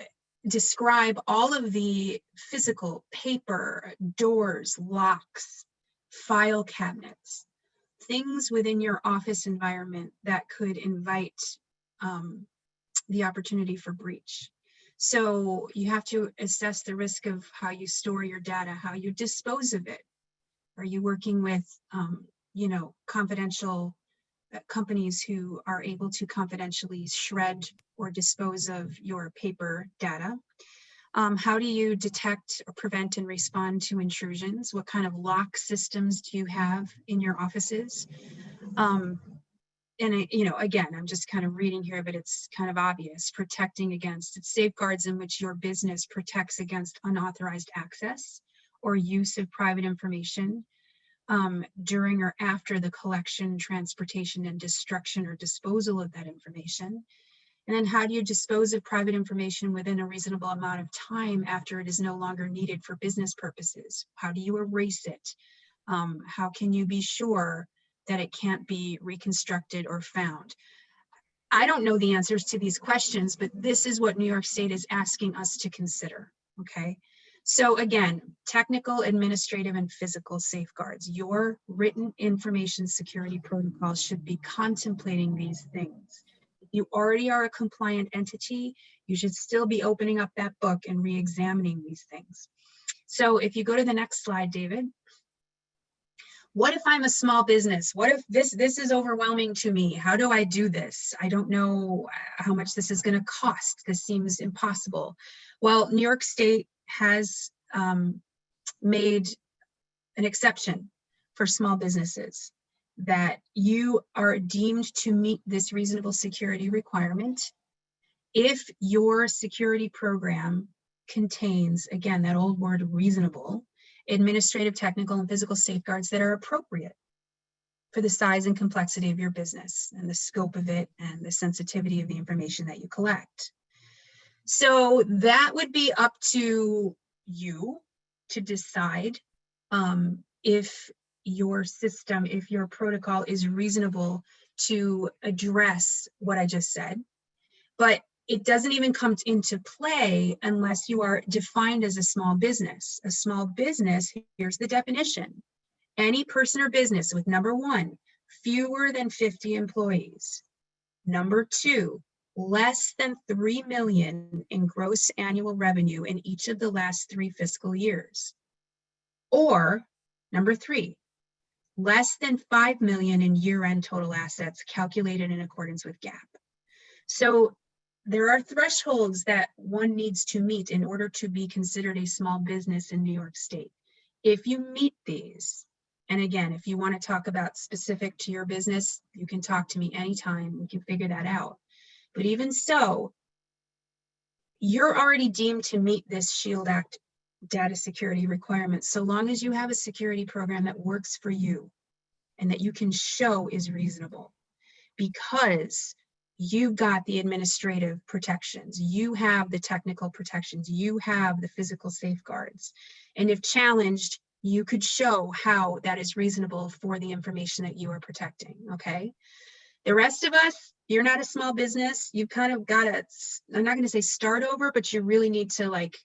describe all of the physical paper, doors, locks, file cabinets, things within your office environment that could invite the opportunity for breach. So you have to assess the risk of how you store your data, how you dispose of it. Are you working with you know, confidential companies who are able to confidentially shred or dispose of your paper data? How do you detect or prevent and respond to intrusions? What kind of lock systems do you have in your offices? And you know, again, I'm just kind of reading here, but it's kind of obvious. Protecting against, it's safeguards in which your business protects against unauthorized access or use of private information during or after the collection, transportation, and destruction or disposal of that information. And then how do you dispose of private information within a reasonable amount of time after it is no longer needed for business purposes? How do you erase it? How can you be sure that it can't be reconstructed or found? I don't know the answers to these questions, but this is what New York State is asking us to consider, okay? So again, technical, administrative, and physical safeguards. Your written information security protocols should be contemplating these things. If you already are a compliant entity, you should still be opening up that book and re-examining these things. So if you go to the next slide, David. What if I'm a small business? What if this is overwhelming to me? How do I do this? I don't know how much this is going to cost. This seems impossible. Well, New York State has made an exception for small businesses that you are deemed to meet this reasonable security requirement if your security program contains, again, that old word reasonable, administrative, technical, and physical safeguards that are appropriate for the size and complexity of your business and the scope of it and the sensitivity of the information that you collect. So that would be up to you to decide if your system, if your protocol is reasonable to address what I just said. But it doesn't even come into play unless you are defined as a small business. A small business, here's the definition: any person or business with, number one, fewer than 50 employees. Number two, less than 3 million in gross annual revenue in each of the last 3 fiscal years. Or number three, less than 5 million in year-end total assets calculated in accordance with GAAP. So there are thresholds that one needs to meet in order to be considered a small business in New York State. If you meet these, and again, if you want to talk about specific to your business, you can talk to me anytime. We can figure that out. But even so, you're already deemed to meet this SHIELD Act data security requirements, so long as you have a security program that works for you and that you can show is reasonable, because you've got the administrative protections, you have the technical protections, you have the physical safeguards. And if challenged, you could show how that is reasonable for the information that you are protecting, okay? The rest of us, you're not a small business. You've kind of got to, I'm not going to say start over, but you really need to like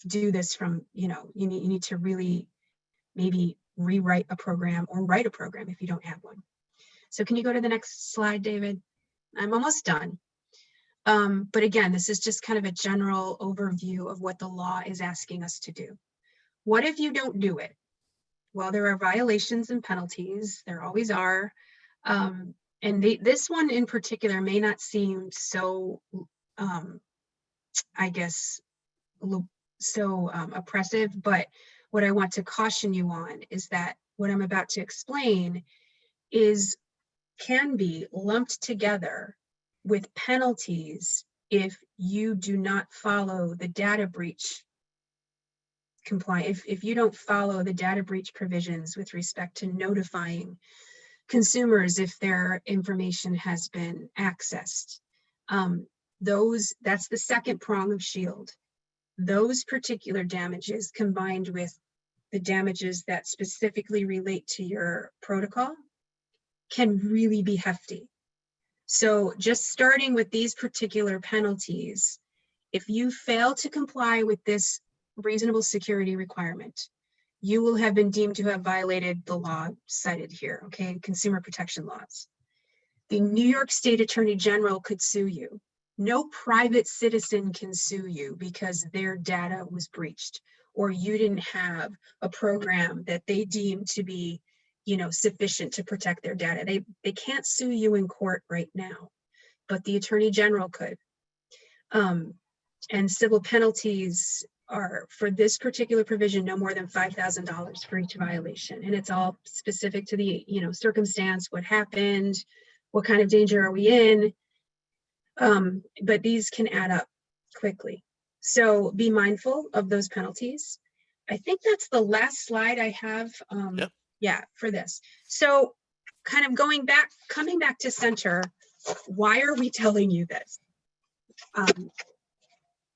do this from, you need to really maybe rewrite a program or write a program if you don't have one. So can you go to the next slide, David? I'm almost done. But again, this is just kind of a general overview of what the law is asking us to do. What if you don't do it? Well, there are violations and penalties. There always are. And this one in particular may not seem so, I guess, so oppressive, but what I want to caution you on is that what I'm about to explain can be lumped together with penalties if you do not follow the data breach compliance, if you don't follow the data breach provisions with respect to notifying consumers if their information has been accessed. That's the second prong of SHIELD. Those particular damages combined with the damages that specifically relate to your protocol can really be hefty. So just starting with these particular penalties, if you fail to comply with this reasonable security requirement, you will have been deemed to have violated the law cited here, okay, consumer protection laws. The New York State Attorney General could sue you. No private citizen can sue you because their data was breached or you didn't have a program that they deem to be, sufficient to protect their data. They can't sue you in court right now, but the Attorney General could. And civil penalties are, for this particular provision, no more than $5,000 for each violation. And it's all specific to the, circumstance, what happened, what kind of danger are we in? But these can add up quickly. So be mindful of those penalties. I think that's the last slide I have. Yep. Yeah, for this. So kind of coming back to center, why are we telling you this?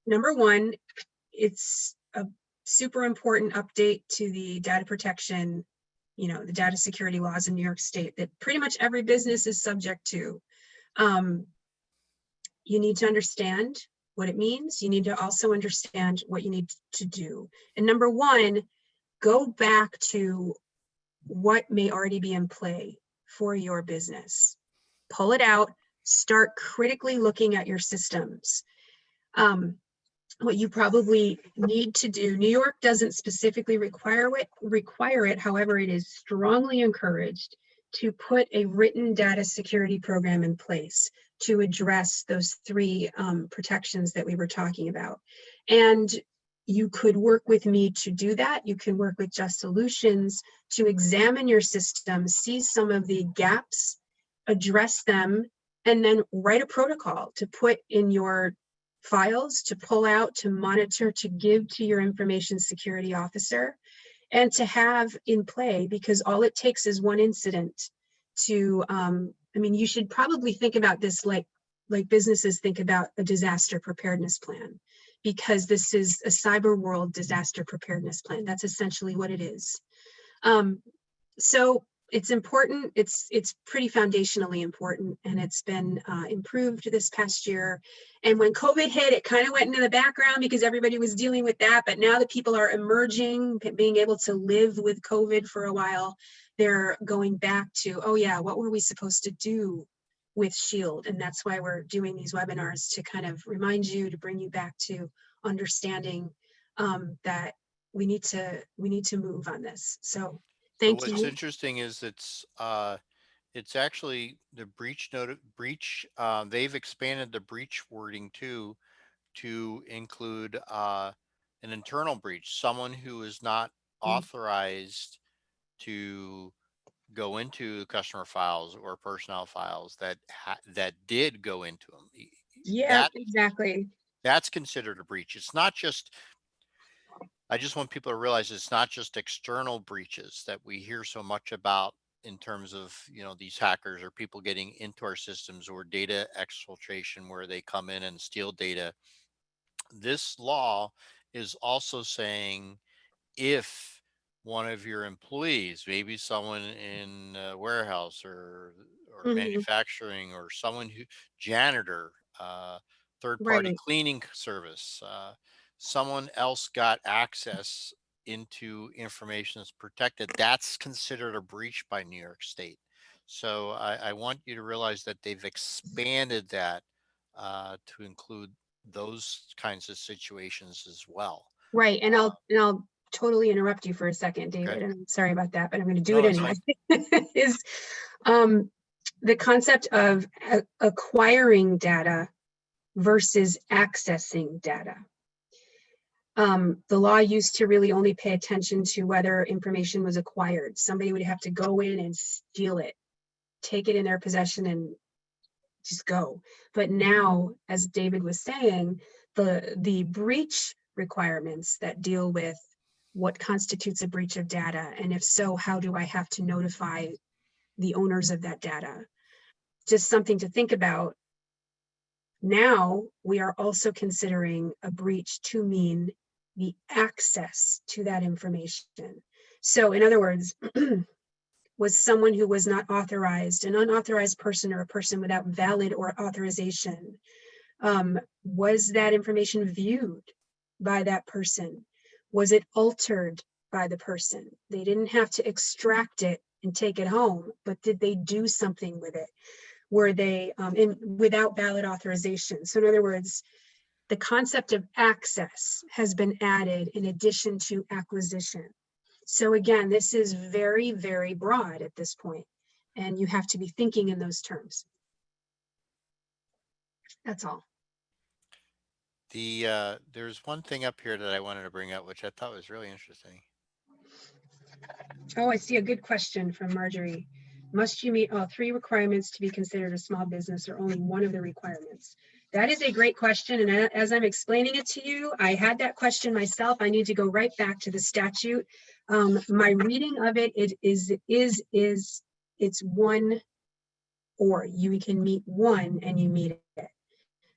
Number one, it's a super important update to the data protection, the data security laws in New York State that pretty much every business is subject to. You need to understand what it means. You need to also understand what you need to do. And number one, go back to what may already be in play for your business. Pull it out, start critically looking at your systems. What you probably need to do, New York doesn't specifically require it, however, it is strongly encouraged to put a written data security program in place to address those 3 protections that we were talking about. And you could work with me to do that. You can work with Just Solutions to examine your system, see some of the gaps, address them, and then write a protocol to put in your files, to pull out, to monitor, to give to your information security officer, and to have in play, because all it takes is one incident to, I mean, you should probably think about this like businesses think about a disaster preparedness plan, because this is a cyber world disaster preparedness plan. That's essentially what it is. So it's important. It's pretty foundationally important, and it's been improved this past year. And when COVID hit, it kind of went into the background because everybody was dealing with that. But now that people are emerging, being able to live with COVID for a while, they're going back to, oh yeah, what were we supposed to do with Shield? And that's why we're doing these webinars, to kind of remind you, to bring you back to understanding that we need to move on this. So So thank what's you. interesting is it's actually the breach. They've expanded the breach wording too, to include an internal breach, someone who is not authorized to go into customer files or personnel files that did go into them. Yeah, That exactly. that's considered a breach. It's not just. I just want people to realize it's not just external breaches that we hear so much about in terms of, these hackers or people getting into our systems, or data exfiltration where they come in and steal data. This law is also saying, if one of your employees, maybe someone in a warehouse or Mhm. manufacturing, or someone who janitor, third party Right. cleaning service, someone else got access into information that's protected, that's considered a breach by New York State. So I want you to realize that they've expanded that to include those kinds of situations as well. Right. And Uh, I'll totally interrupt you for a second, okay. David. And I'm sorry about that, but I'm going to do No, it that's anyway. fine. Is um, the concept of acquiring data versus accessing data. The law used to really only pay attention to whether information was acquired. Somebody would have to go in and steal it, take it in their possession, and just go. But now, as David was saying, the breach requirements that deal with what constitutes a breach of data, and if so, how do I have to notify the owners of that data? Just something to think about. Now we are also considering a breach to mean the access to that information. So in other words, was someone who was not authorized, an unauthorized person, or a person without valid or authorization, was that information viewed by that person? Was it altered by the person? They didn't have to extract it and take it home, but did they do something with it? Were they without valid authorization? So in other words, the concept of access has been added in addition to acquisition. So again, this is very, very broad at this point, and you have to be thinking in those terms. That's all. There's one thing up here that I wanted to bring up, which I thought was really interesting. Oh, I see a good question from Marjorie. Must you meet all three requirements to be considered a small business, or only one of the requirements? That is a great question. And as I'm explaining it to you, I had that question myself. I need to go right back to the statute. My reading of it, it's one, or you can meet one and you meet it.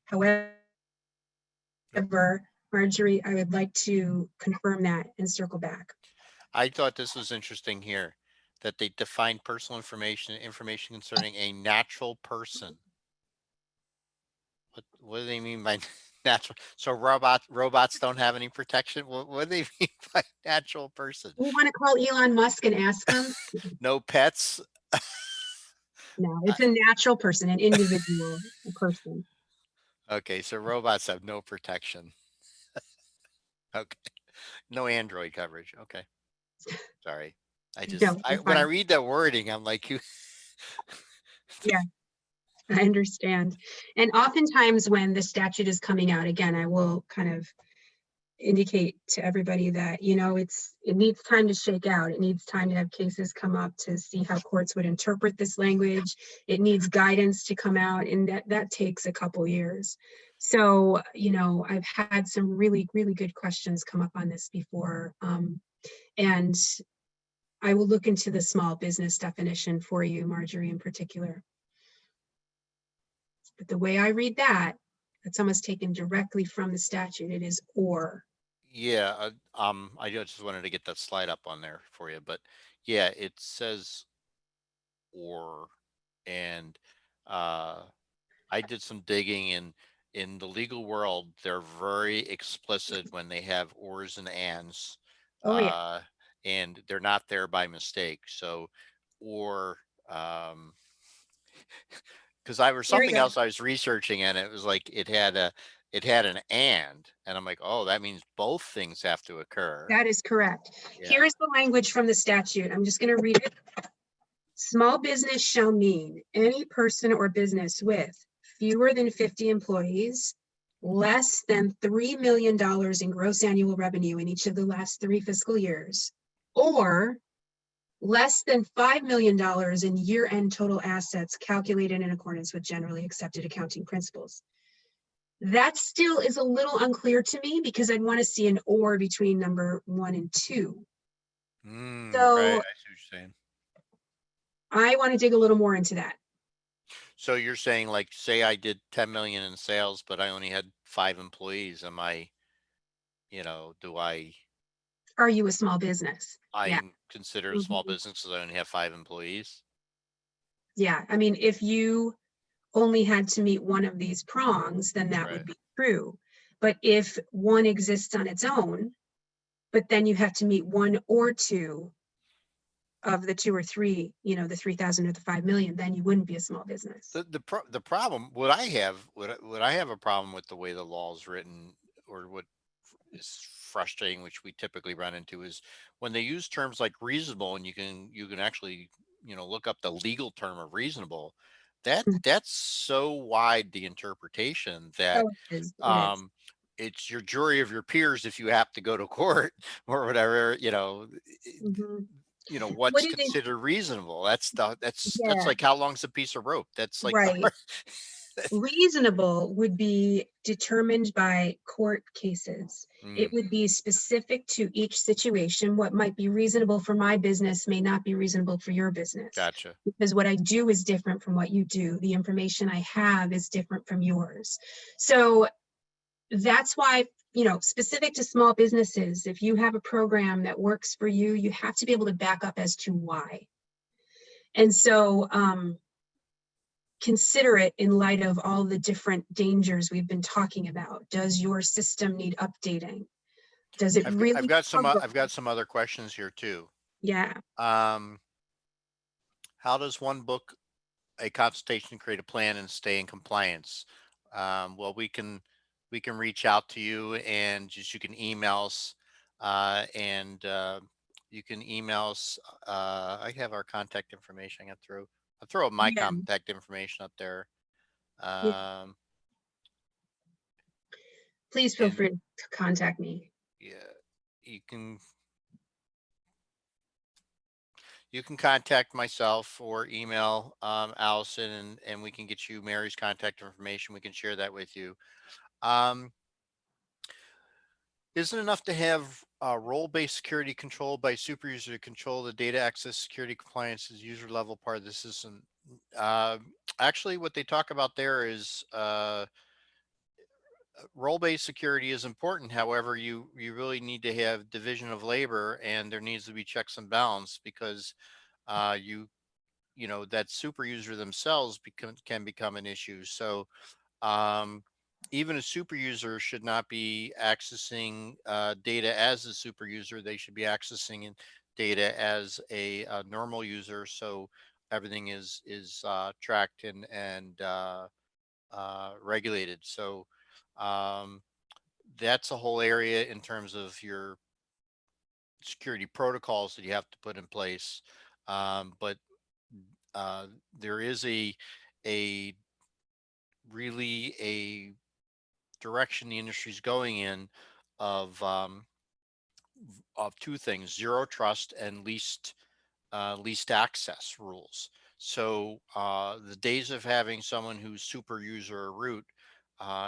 However, Marjorie, I would like to confirm that and circle back. I thought this was interesting here, that they define personal information concerning a natural person. What do they mean by natural? So robots don't have any protection? What do they mean by natural person? We want to call Elon Musk and ask him. No pets? No, I- it's a natural person, an individual, a person. Okay, so robots have no protection. Okay. No Android coverage. Okay. Sorry. No, you're When I fine. read that wording, I'm like, you. Yeah, I understand. And oftentimes when the statute is coming out, again, I will kind of indicate to everybody that, it needs time to shake out. It needs time to have cases come up to see how courts would interpret this language. It needs guidance to come out, and that takes a couple years. So, I've had some really, really good questions come up on this before. And I will look into the small business definition for you, Marjorie, in particular. But the way I read that, it's almost taken directly from the statute. It is or. Yeah, I just wanted to get that slide up on there for you, but yeah, it says or, and I did some digging in the legal world. They're very explicit when they have ors and ands, Oh, yeah. uh, and they're not there by mistake. So, or, because I was Here we something go. else I was researching, and it was like it had an and I'm like, oh, that means both things have to occur. That is correct. Yeah. Here's the language from the statute. I'm just going to read it. Small business shall mean any person or business with fewer than 50 employees, less than $3 million in gross annual revenue in each of the last 3 fiscal years, or less than $5 million in year-end total assets calculated in accordance with generally accepted accounting principles. That still is a little unclear to me because I'd want to see an or between number 1 and 2. Right. I see So what you're saying. I want to dig a little more into that. So you're saying, like, say I did 10 million in sales, but I only had 5 employees. Am I, do Are you a small business? Yeah. I consider a small Mhm. business because I only have 5 employees? Yeah. I mean, if you only had to meet one of these prongs, then that Right. would be true. But if one exists on its own, but then you have to meet one or two of the 2 or 3, the 3,000 or the 5 million, then you wouldn't be a small business. The problem, what I have a problem with the way the law is written, or what is frustrating, which we typically run into, is when they use terms like reasonable, and you can actually, look up the legal term of reasonable. Mhm. That's so wide the interpretation that Oh, it is. It is. um it's your jury of your peers if you have to go to court or whatever, Mhm. What what's do they? considered reasonable. That's Yeah, like, how long's a piece of rope? That's like the right. Reasonable would be determined by court cases. It Mm, would be specific to each situation. What might be reasonable for my business may not be reasonable for your business, gotcha. because what I do is different from what you do. The information I have is different from yours. So that's why, specific to small businesses, if you have a program that works for you, you have to be able to back up as to why. And so, consider it in light of all the different dangers we've been talking about. Does your system need updating? Does it I've really got some cover? I've got some other questions here too. Yeah, Um, how does one book a consultation, create a plan, and stay in compliance? Well, we can reach out to you, and just you can email us, and you can email us. I have our contact information. I'll throw my yeah, contact information up there. yeah. Um, Please feel and free to contact me. yeah, you can you can contact myself or email Allison, and we can get you Mary's contact information. We can share that with you. Um, Isn't enough to have role-based security control by super user to control the data access security compliance is user level part of the system. Uh, Actually, what they talk about there is role-based security is important. However, you really need to have division of labor, and there needs to be checks and balance, because that super user themselves can become an issue. So um, even a super user should not be accessing data as a super user. They should be accessing data as a normal user. So everything is tracked and regulated. So um, that's a whole area in terms of your security protocols that you have to put in place. But there is a really a direction the industry is going in of two things: zero trust and least access rules. So the days of having someone who's super user or root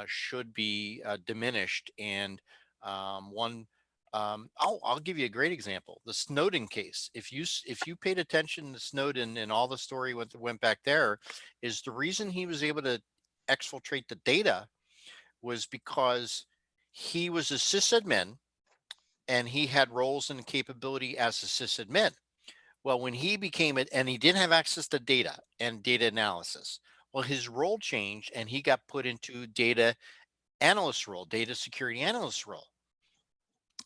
should be diminished. And one, I'll give you a great example: the Snowden case. If you paid attention to Snowden and all the story went back there, is the reason he was able to exfiltrate the data was because he was a sysadmin and he had roles and capability as a sysadmin. Well, when he became it, and he didn't have access to data and data analysis, well, his role changed and he got put into data analyst role, data security analyst role.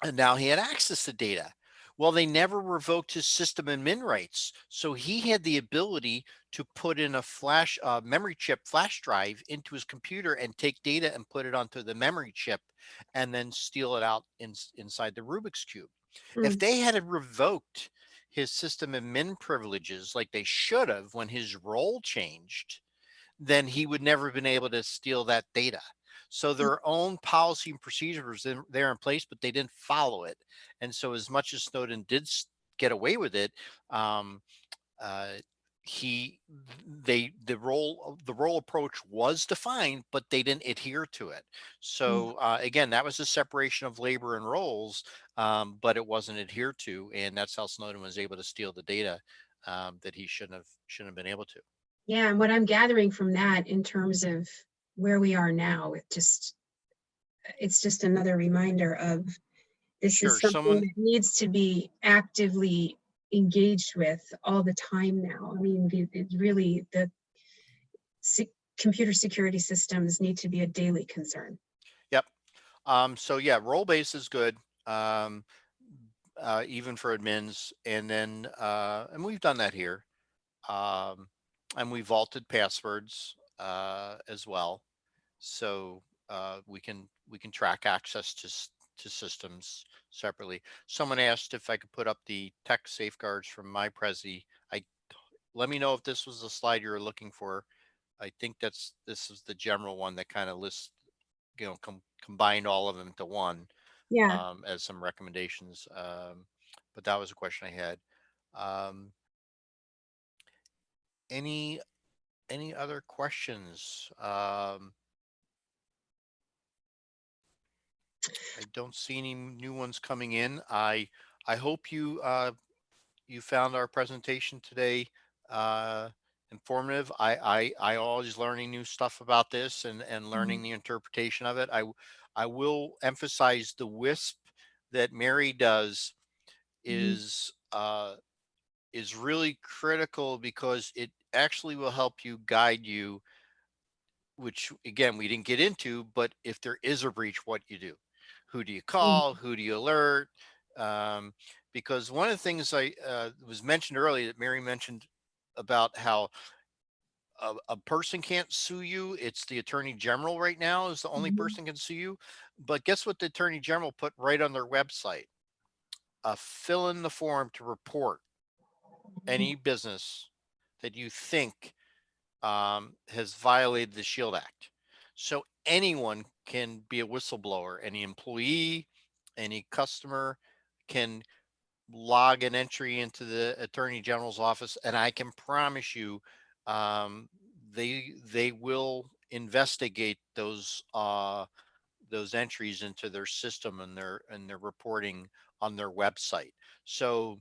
And now he had access to data. Well, they never revoked his system admin rights. So he had the ability to put in a memory chip flash drive into his computer and take data and put it onto the memory chip and then steal it out inside the Rubik's Cube. If Mm, they had revoked his system admin privileges like they should have when his role changed, then he would never have been able to steal that data. So mm, their own policy and procedures there in place, but they didn't follow it. And so as much as Snowden did get away with it, um, uh, he the role approach was defined, but they didn't adhere to it. mm. So again, that was a separation of labor and roles, but it wasn't adhered to, and that's how Snowden was able to steal the data that he shouldn't have been able to. Yeah, and what I'm gathering from that in terms of where we are now, it's just another reminder of this is Sure, something someone. that needs to be actively engaged with all the time now. I mean, it really, the computer security systems need to be a daily concern. Yep. So yeah, role base is good. Um, Even for admins, and we've done that here. Um, and we vaulted passwords as well, so we can track access to systems separately. Someone asked if I could put up the tech safeguards from my Prezi. I Let me know if this was the slide you were looking for. I think this is the general one that kind of lists, combined all of them into one Yeah. as some recommendations. But that was a question I had. Um, any any other questions? I don't see any new ones coming in. I hope you found our presentation today informative. I always learning new stuff about this and Mhm. learning the interpretation of it. I will emphasize the WISP that Mary does Mhm. is is really critical because it actually will help you guide you, which again we didn't get into, but if there is a breach, what you do. Who do you call? Mhm. Who do you alert? Um, because one of the things I was mentioned earlier that Mary mentioned about how a person can't sue you. It's the attorney general right now is the only Mhm. person can sue you. But guess what the attorney general put right on their website? Fill in the form to report any business that you think has violated the Shield Act. So anyone can be a whistleblower. Any employee, any customer can log an entry into the Attorney General's office, and I can promise you, um, they will investigate those entries into their system and their reporting on their website. So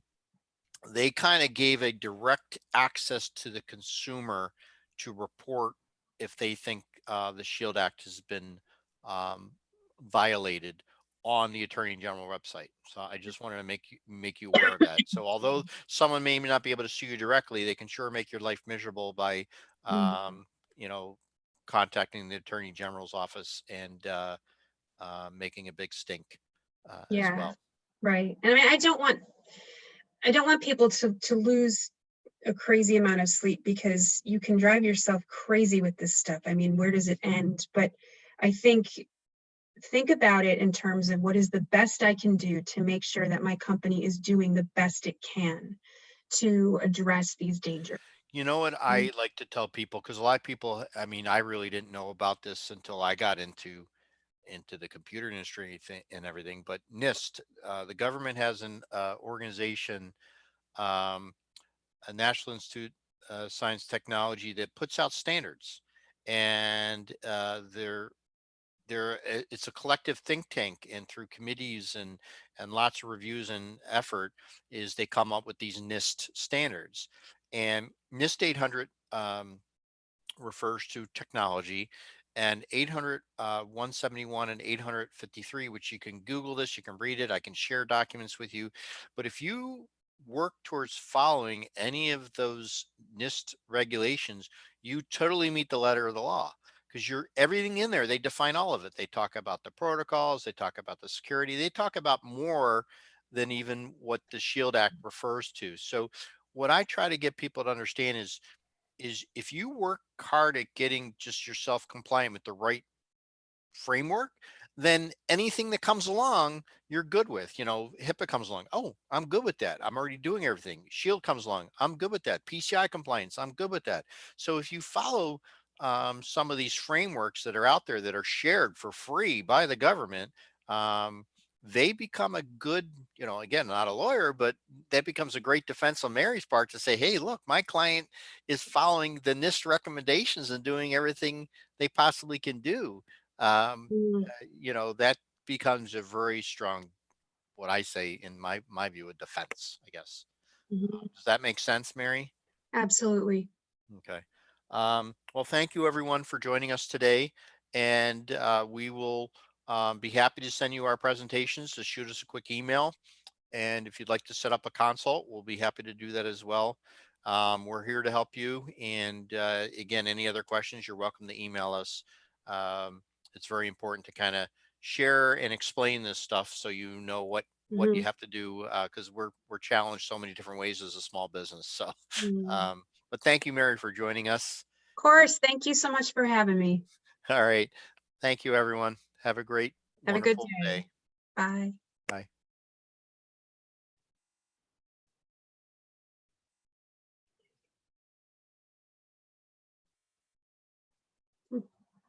they kind of gave a direct access to the consumer to report if they think the Shield Act has been um, violated on the Attorney General website. So I just wanted to make you aware of that. So although someone may not be able to sue you directly, they can sure make your life miserable by, Mhm. um, you know, contacting the Attorney General's office and making a big stink as Yeah, well. right. And I mean, I don't want people to lose a crazy amount of sleep because you can drive yourself crazy with this stuff. I mean, where does it end? But I think about it in terms of what is the best I can do to make sure that my company is doing the best it can to address these dangers. You know what Mm. I like to tell people, because a lot of people, I mean, I really didn't know about this until I got into into the computer industry and everything, but NIST, the government has an organization, um, a National Institute Science Technology, that puts out standards, and it's a collective think tank, and through committees and lots of reviews and effort, is they come up with these NIST standards. And NIST 800 refers to technology, and 800 171 and 853, which you can Google this, you can read it, I can share documents with you. But if you work towards following any of those NIST regulations, you totally meet the letter of the law, because you're everything in there, they define all of it. They talk about the protocols, they talk about the security, they talk about more than even what the Shield Act refers to. So what I try to get people to understand is if you work hard at getting just yourself compliant with the right framework, then anything that comes along, you're good with. HIPAA comes along. Oh, I'm good with that. I'm already doing everything. Shield comes along. I'm good with that. PCI compliance. I'm good with that. So if you follow some of these frameworks that are out there that are shared for free by the government, um, they become a good, again, not a lawyer, but that becomes a great defense on Mary's part to say, hey, look, my client is following the NIST recommendations and doing everything they possibly can do. um, Mm, that becomes a very strong, what I say in my view, a defense, I guess. mhm. Does that make sense, Mary? Absolutely. Okay. Well, thank you everyone for joining us today, and we will be happy to send you our presentations. Just shoot us a quick email, and if you'd like to set up a consult, we'll be happy to do that as well. We're here to help you. And again, any other questions, you're welcome to email us. Um, it's very important to kind of share and explain this stuff so you know what you Mhm, have to do, because we're challenged so many different ways as a small business. So, mm. but thank you, Mary, for joining us. Of course. Thank you so much for having me. All right. Thank you, everyone. Have a great, Have a good wonderful day. day. Bye.